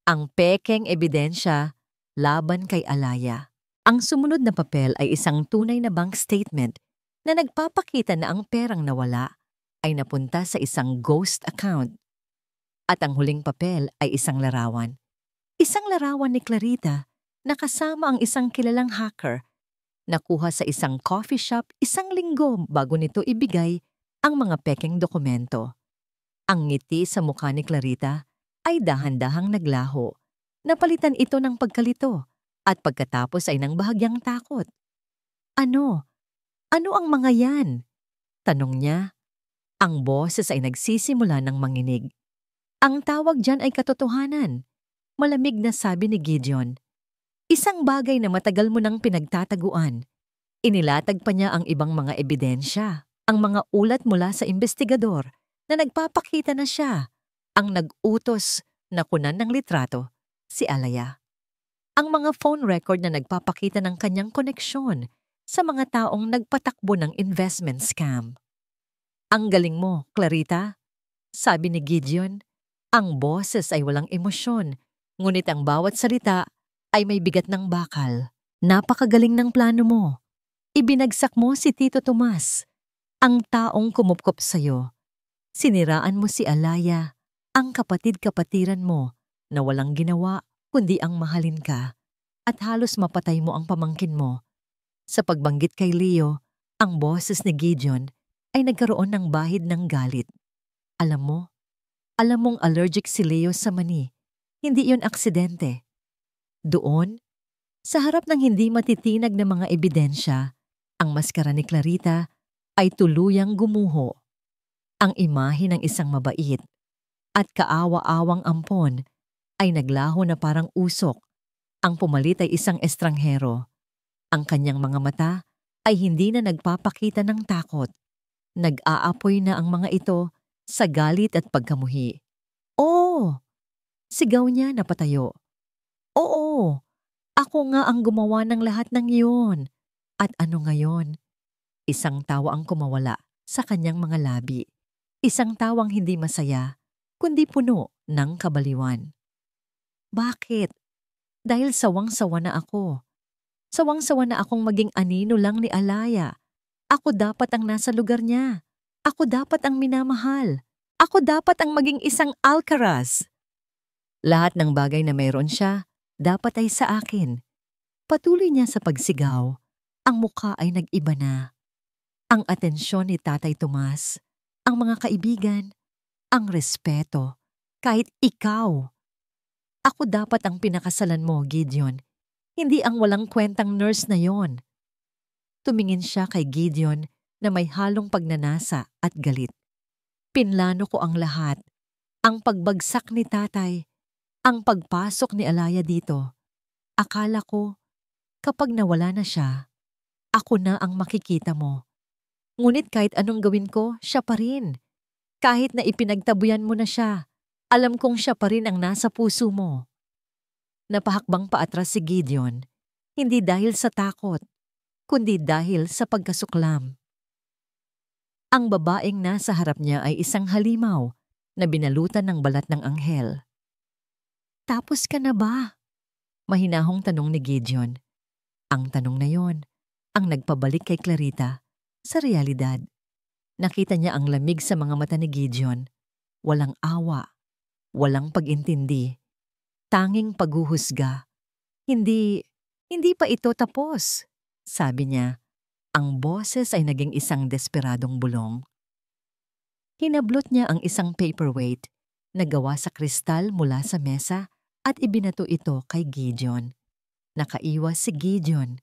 Ang pekeng ebidensya laban kay Alaya. Ang sumunod na papel ay isang tunay na bank statement na nagpapakita na ang perang nawala ay napunta sa isang ghost account. At ang huling papel ay isang larawan. Isang larawan ni Clarita na kasama ang isang kilalang hacker. Nakuha sa isang coffee shop 1 linggo bago nito ibigay ang mga pekeng dokumento. Ang ngiti sa mukha ni Clarita ay dahan-dahang naglaho. Napalitan ito ng pagkalito at pagkatapos ay ng bahagyang takot. Ano? Ano ang mga yan? Tanong niya. Ang boses ay nagsisimula ng manginig. Ang tawag dyan ay katotohanan. Malamig na sabi ni Gideon. Isang bagay na matagal mo nang pinagtataguan. Inilatag pa niya ang ibang mga ebidensya. Ang mga ulat mula sa investigador na nagpapakita na siya ang nag-utos na kunan ng litrato si Alaya. Ang mga phone record na nagpapakita ng kanyang koneksyon sa mga taong nagpatakbo ng investment scam. Ang galing mo, Clarita, sabi ni Gideon. Ang boses ay walang emosyon, ngunit ang bawat salita ay may bigat ng bakal. Napakagaling ng plano mo. Ibinagsak mo si Tito Tomas, ang taong kumupkop sa'yo. Siniraan mo si Alaya, ang kapatid-kapatiran mo na walang ginawa kundi ang mahalin ka, at halos mapatay mo ang pamangkin mo. Sa pagbanggit kay Leo, ang boses ni Gideon ay nagkaroon ng bahid ng galit. Alam mong allergic si Leo sa mani. Hindi yun aksidente. Doon, sa harap ng hindi matitinag na mga ebidensya, ang maskara ni Clarita ay tuluyang gumuho. Ang imahe ng isang mabait at kaawa-awang ampon ay naglaho na parang usok. Ang pumalit ay isang estranghero. Ang kanyang mga mata ay hindi na nagpapakita ng takot. Nag-aapoy na ang mga ito sa galit at pagkamuhi. "Oo!" Sigaw niya na patayo. "Oo! Ako nga ang gumawa ng lahat ng iyon." At ano ngayon? Isang tawa ang kumawala sa kanyang mga labi. Isang tawang hindi masaya, kundi puno ng kabaliwan. Bakit? Dahil sawang-sawa na ako. Sawang-sawa na akong maging anino lang ni Alaya. Ako dapat ang nasa lugar niya. Ako dapat ang minamahal. Ako dapat ang maging isang Alcaraz. Lahat ng bagay na mayroon siya, dapat ay sa akin. Patuloy niya sa pagsigaw. Ang mukha ay nag-iba na. Ang atensyon ni Tatay Tomas, ang mga kaibigan, ang respeto, kahit ikaw. Ako dapat ang pinakasalan mo, Gideon. Hindi ang walang kwentang nurse na yon. Tumingin siya kay Gideon na may halong pagnanasa at galit. Pinlano ko ang lahat. Ang pagbagsak ni Tatay, ang pagpasok ni Alaya dito. Akala ko, kapag nawala na siya, ako na ang makikita mo. Ngunit kahit anong gawin ko, siya pa rin. Kahit na ipinagtabuyan mo na siya, alam kong siya pa rin ang nasa puso mo. Napahakbang paatras si Gideon, hindi dahil sa takot, kundi dahil sa pagkasuklam. Ang babaeng nasa harap niya ay isang halimaw na binalutan ng balat ng anghel. "Tapos ka na ba?" Mahinahong tanong ni Gideon. Ang tanong na yon ang nagpabalik kay Clarita sa realidad. Nakita niya ang lamig sa mga mata ni Gideon. Walang awa, walang pag-intindi, tanging paghuhusga. Hindi pa ito tapos," sabi niya. Ang boses ay naging isang desperadong bulong. Hinablot niya ang isang paperweight na gawa sa kristal mula sa mesa at ibinato ito kay Gideon. Nakaiwas si Gideon.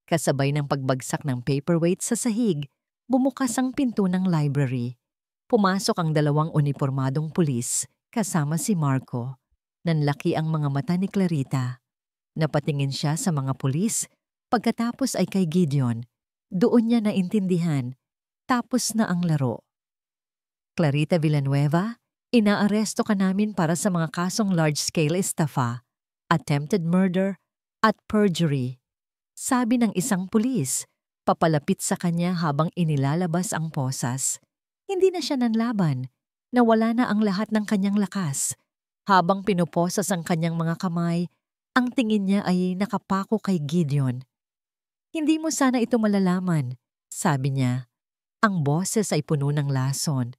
Kasabay ng pagbagsak ng paperweight sa sahig, bumukas ang pinto ng library. Pumasok ang dalawang unipormadong pulis kasama si Marco. Nanlaki ang mga mata ni Clarita. Napatingin siya sa mga pulis, pagkatapos ay kay Gideon. Doon niya naintindihan, tapos na ang laro. "Clarita Villanueva, inaaresto ka namin para sa mga kasong large-scale estafa, attempted murder, at perjury," sabi ng isang pulis, papalapit sa kanya habang inilalabas ang posas. Hindi na siya nanlaban, nawala na ang lahat ng kanyang lakas. Habang pinuposas ang kanyang mga kamay, ang tingin niya ay nakapako kay Gideon. "Hindi mo sana ito malalaman," sabi niya. Ang boses ay puno ng lason.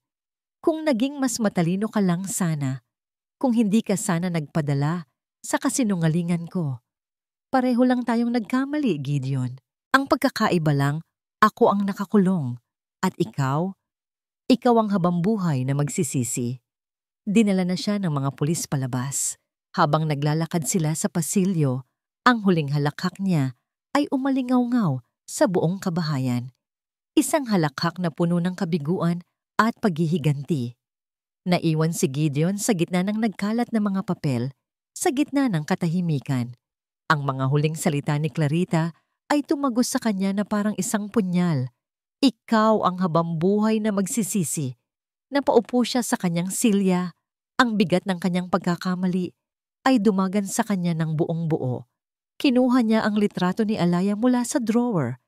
"Kung naging mas matalino ka lang sana, kung hindi ka sana nagpadala sa kasinungalingan ko. Pareho lang tayong nagkamali, Gideon. Ang pagkakaiba lang, ako ang nakakulong. At ikaw ang habambuhay na magsisisi." Dinala na siya ng mga pulis palabas. Habang naglalakad sila sa pasilyo, ang huling halakhak niya ay umalingaw-ngaw sa buong kabahayan. Isang halakhak na puno ng kabiguan at paghihiganti. Naiwan si Gideon sa gitna ng nagkalat na mga papel, sa gitna ng katahimikan. Ang mga huling salita ni Clarita ay tumagos sa kanya na parang isang punyal. Ikaw ang habambuhay na magsisisi. Napaupo siya sa kanyang silya, ang bigat ng kanyang pagkakamali ay dumagan sa kanya ng buong buo. Kinuha niya ang litrato ni Alaya mula sa drawer.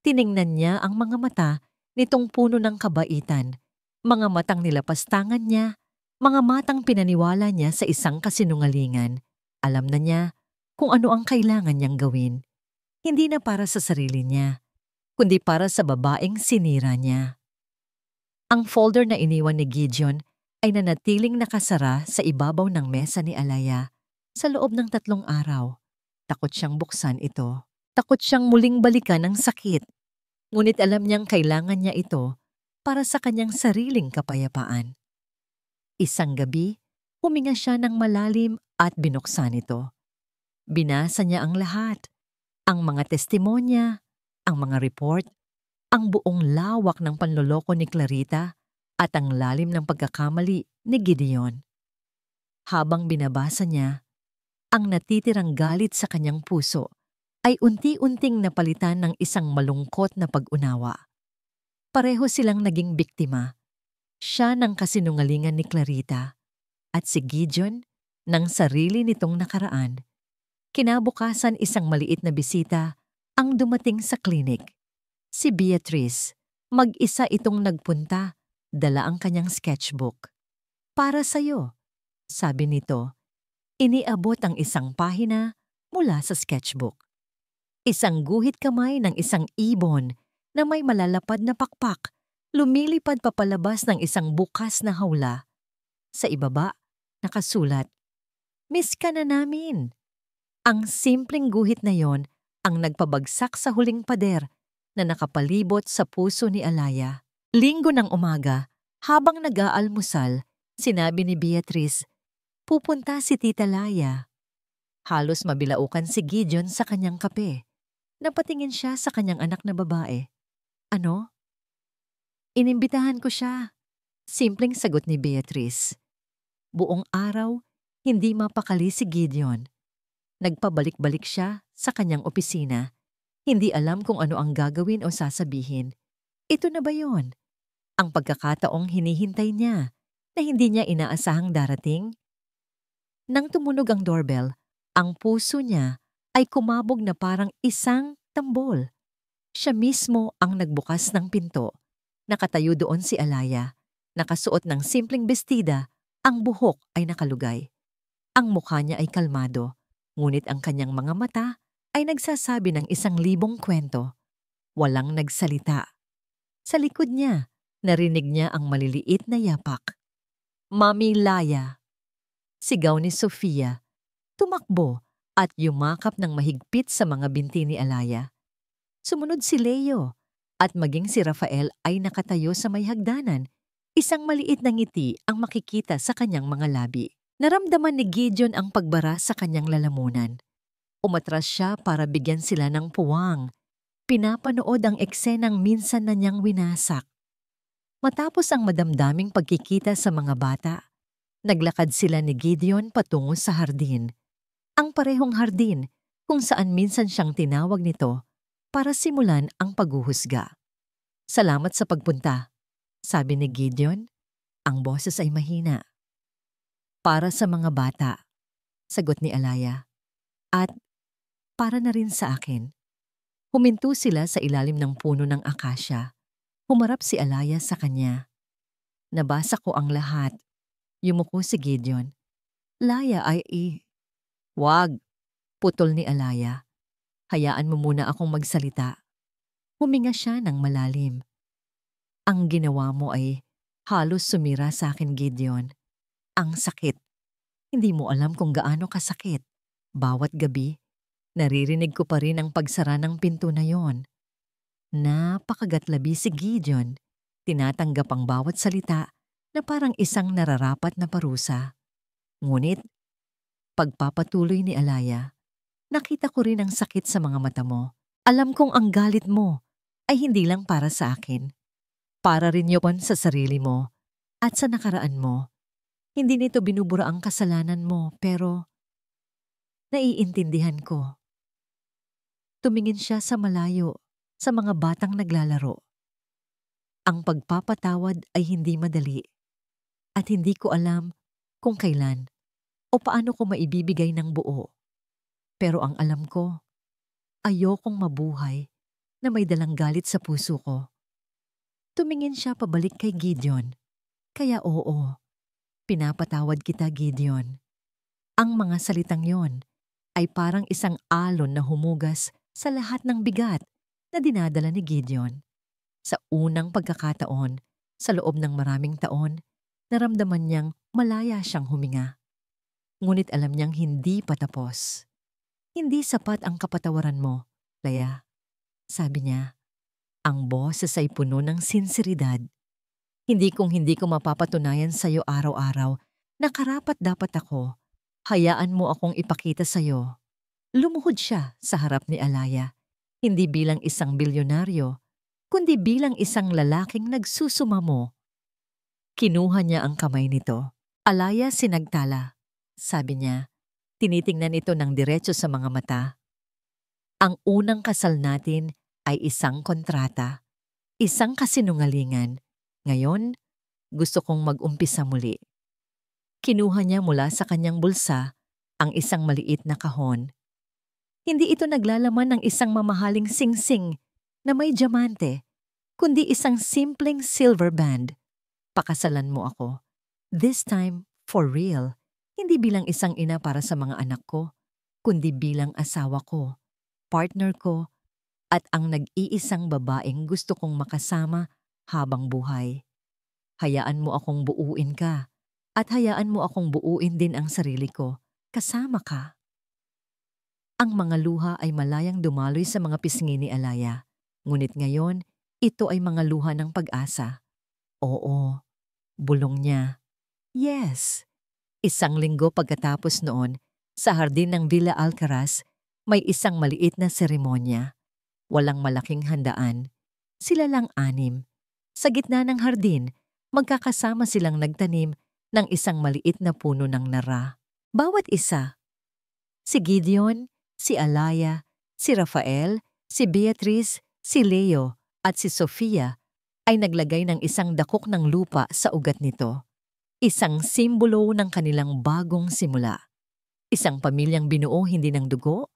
Tiningnan niya ang mga mata nitong puno ng kabaitan. Mga matang nilapastangan niya, mga matang pinaniwala niya sa isang kasinungalingan. Alam na niya kung ano ang kailangan niyang gawin. Hindi na para sa sarili niya, kundi para sa babaeng sinira niya. Ang folder na iniwan ni Gideon ay nanatiling nakasara sa ibabaw ng mesa ni Alaya sa loob ng 3 araw. Takot siyang buksan ito. Takot siyang muling balikan ang sakit. Ngunit alam niyang kailangan niya ito para sa kanyang sariling kapayapaan. Isang gabi, huminga siya ng malalim at binuksan ito. Binasa niya ang lahat. Ang mga testimonya, ang mga report, ang buong lawak ng panloloko ni Clarita at ang lalim ng pagkakamali ni Gideon. Habang binabasa niya, ang natitirang galit sa kanyang puso ay unti-unting napalitan ng isang malungkot na pag-unawa. Pareho silang naging biktima. Siya ng kasinungalingan ni Clarita at si Gideon ng sarili nitong nakaraan. Kinabukasan isang maliit na bisita ang dumating sa klinik. Si Beatrice, mag-isa itong nagpunta, dala ang kanyang sketchbook. Para sa'yo, sabi nito. Iniabot ang isang pahina mula sa sketchbook. Isang guhit kamay ng isang ibon na may malalapad na pakpak, lumilipad papalabas ng isang bukas na hawla. Sa ibaba, nakasulat, "Miss ka na namin." Ang simpleng guhit na yon ang nagpabagsak sa huling pader na nakapalibot sa puso ni Alaya. Linggo ng umaga, habang nag-aalmusal, sinabi ni Beatrice, "Pupunta si Tita Laya." Halos mabilaukan si Gideon sa kanyang kape. Napatingin siya sa kanyang anak na babae. "Ano?" "Inimbitahan ko siya." Simpleng sagot ni Beatrice. Buong araw, hindi mapakali si Gideon. Nagpabalik-balik siya sa kanyang opisina. Hindi alam kung ano ang gagawin o sasabihin. Ito na ba yon? Ang pagkakataong hinihintay niya na hindi niya inaasahang darating? Nang tumunog ang doorbell, ang puso niya ay kumabog na parang isang tambol. Siya mismo ang nagbukas ng pinto. Nakatayo doon si Alaya. Nakasuot ng simpleng bestida, ang buhok ay nakalugay. Ang mukha niya ay kalmado, ngunit ang kanyang mga mata ay nagsasabi ng 1,000 kwento. Walang nagsalita. Sa likod niya, narinig niya ang maliliit na yapak. "Mami Laya!" Sigaw ni Sofia. Tumakbo at yumakap ng mahigpit sa mga binti ni Alaya. Sumunod si Leo at maging si Rafael ay nakatayo sa may hagdanan. Isang maliit na ngiti ang makikita sa kanyang mga labi. Naramdaman ni Gideon ang pagbara sa kanyang lalamunan. Umatras siya para bigyan sila ng puwang. Pinapanood ang eksenang minsan na niyang winasak. Matapos ang madamdaming pagkikita sa mga bata, naglakad sila ni Gideon patungo sa hardin. Ang parehong hardin kung saan minsan siyang tinawag nito para simulan ang paghuhusga. "Salamat sa pagpunta," sabi ni Gideon. Ang boses ay mahina. "Para sa mga bata," sagot ni Alaya. "At para na rin sa akin." Huminto sila sa ilalim ng puno ng akasya. Humarap si Alaya sa kanya. "Nabasa ko ang lahat." Yumuko si Gideon. "Laya ay Wag," putol ni Alaya. "Hayaan mo muna akong magsalita." Huminga siya ng malalim. "Ang ginawa mo ay halos sumira sa akin, Gideon. Ang sakit. Hindi mo alam kung gaano kasakit. Bawat gabi, naririnig ko pa rin ang pagsara ng pinto na yon." Napakagatlabi si Gideon. Tinatanggap ang bawat salita na parang isang nararapat na parusa. Ngunit, pagpapatuloy ni Alaya, "Nakita ko rin ang sakit sa mga mata mo. Alam kong ang galit mo ay hindi lang para sa akin. Para rin yun sa sarili mo at sa nakaraan mo. Hindi nito binubura ang kasalanan mo, pero naiintindihan ko." Tumingin siya sa malayo, sa mga batang naglalaro. "Ang pagpapatawad ay hindi madali at hindi ko alam kung kailan. o paano ko maibibigay ng buo. Pero ang alam ko, ayokong mabuhay na may dalang galit sa puso ko. Tumingin siya pabalik kay Gideon. Kaya oo, pinapatawad kita, Gideon. Ang mga salitang yon ay parang isang alon na humugas sa lahat ng bigat na dinadala ni Gideon. Sa unang pagkakataon, sa loob ng maraming taon, naramdaman niyang malaya siyang huminga. Ngunit alam niyang hindi pa tapos. Hindi sapat ang kapatawaran mo, Laya. Sabi niya, ang boses ay puno ng sinseridad. Hindi ko mapapatunayan sa iyo araw-araw na karapat-dapat ako. Hayaan mo akong ipakita sa iyo. Lumuhod siya sa harap ni Alaya, hindi bilang isang bilyonaryo, kundi bilang isang lalaking nagsusumamo. Kinuha niya ang kamay nito. Alaya, sinagtala. Sabi niya, tinitingnan ito ng diretso sa mga mata. Ang unang kasal natin ay isang kontrata, isang kasinungalingan. Ngayon, gusto kong mag-umpisa muli. Kinuha niya mula sa kanyang bulsa ang isang maliit na kahon. Hindi ito naglalaman ng isang mamahaling singsing na may diamante, kundi isang simpleng silver band. Pakasalan mo ako. This time, for real. Hindi bilang isang ina para sa mga anak ko, kundi bilang asawa ko, partner ko, at ang nag-iisang babaeng gusto kong makasama habang buhay. Hayaan mo akong buuin ka, at hayaan mo akong buuin din ang sarili ko. Kasama ka. Ang mga luha ay malayang dumaloy sa mga pisngi ni Alaya. Ngunit ngayon, ito ay mga luha ng pag-asa. Oo, bulong niya. Yes. Isang linggo pagkatapos noon, sa hardin ng Villa Alcaraz, may isang maliit na seremonya. Walang malaking handaan. Sila lang 6. Sa gitna ng hardin, magkakasama silang nagtanim ng isang maliit na puno ng nara. Bawat isa. Si Gideon, si Alaya, si Rafael, si Beatrice, si Leo, at si Sofia ay naglagay ng isang dakok ng lupa sa ugat nito. Isang simbolo ng kanilang bagong simula. Isang pamilyang binuo hindi ng dugo,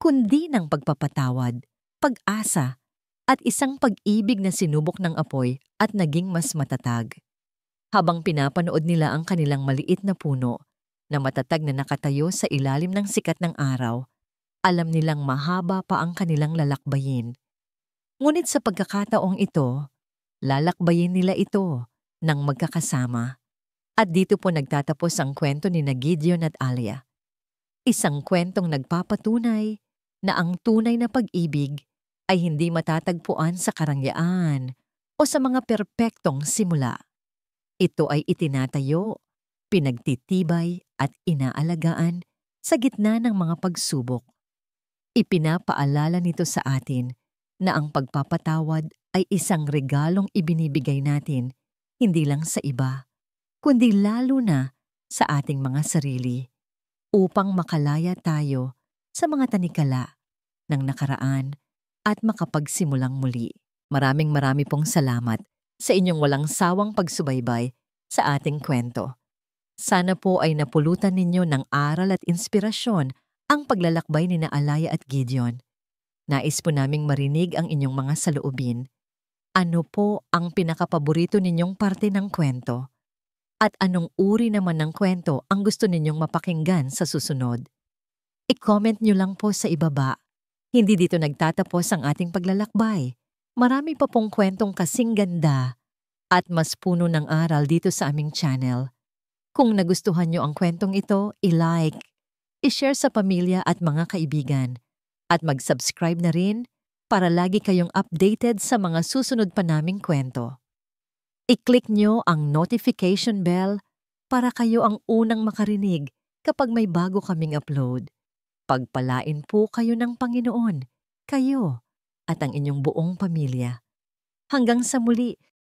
kundi ng pagpapatawad, pag-asa, at isang pag-ibig na sinubok ng apoy at naging mas matatag. Habang pinapanood nila ang kanilang maliit na puno na matatag na nakatayo sa ilalim ng sikat ng araw, alam nilang mahaba pa ang kanilang lalakbayin. Ngunit sa pagkakataong ito, lalakbayin nila ito ng magkakasama. At dito po nagtatapos ang kwento ni Gideon at Alaya. Isang kwentong nagpapatunay na ang tunay na pag-ibig ay hindi matatagpuan sa karangyaan o sa mga perpektong simula. Ito ay itinatayo, pinagtitibay at inaalagaan sa gitna ng mga pagsubok. Ipinapaalala nito sa atin na ang pagpapatawad ay isang regalong ibinibigay natin hindi lang sa iba, kundi lalo na sa ating mga sarili, upang makalaya tayo sa mga tanikala ng nakaraan at makapagsimulang muli. Marami pong salamat sa inyong walang sawang pagsubaybay sa ating kwento. Sana po ay napulutan ninyo ng aral at inspirasyon ang paglalakbay ni Alaya at Gideon. Nais po naming marinig ang inyong mga saloobin. Ano po ang pinakapaborito ninyong parte ng kwento? At anong uri naman ng kwento ang gusto ninyong mapakinggan sa susunod? I-comment nyo lang po sa ibaba. Hindi dito nagtatapos ang ating paglalakbay. Marami pa pong kwentong kasing ganda at mas puno ng aral dito sa aming channel. Kung nagustuhan nyo ang kwentong ito, i-like, i-share sa pamilya at mga kaibigan, at mag-subscribe na rin para lagi kayong updated sa mga susunod pa naming kwento. I-click nyo ang notification bell para kayo ang unang makarinig kapag may bago kaming upload. Pagpalain po kayo ng Panginoon, kayo at ang inyong buong pamilya. Hanggang sa muli,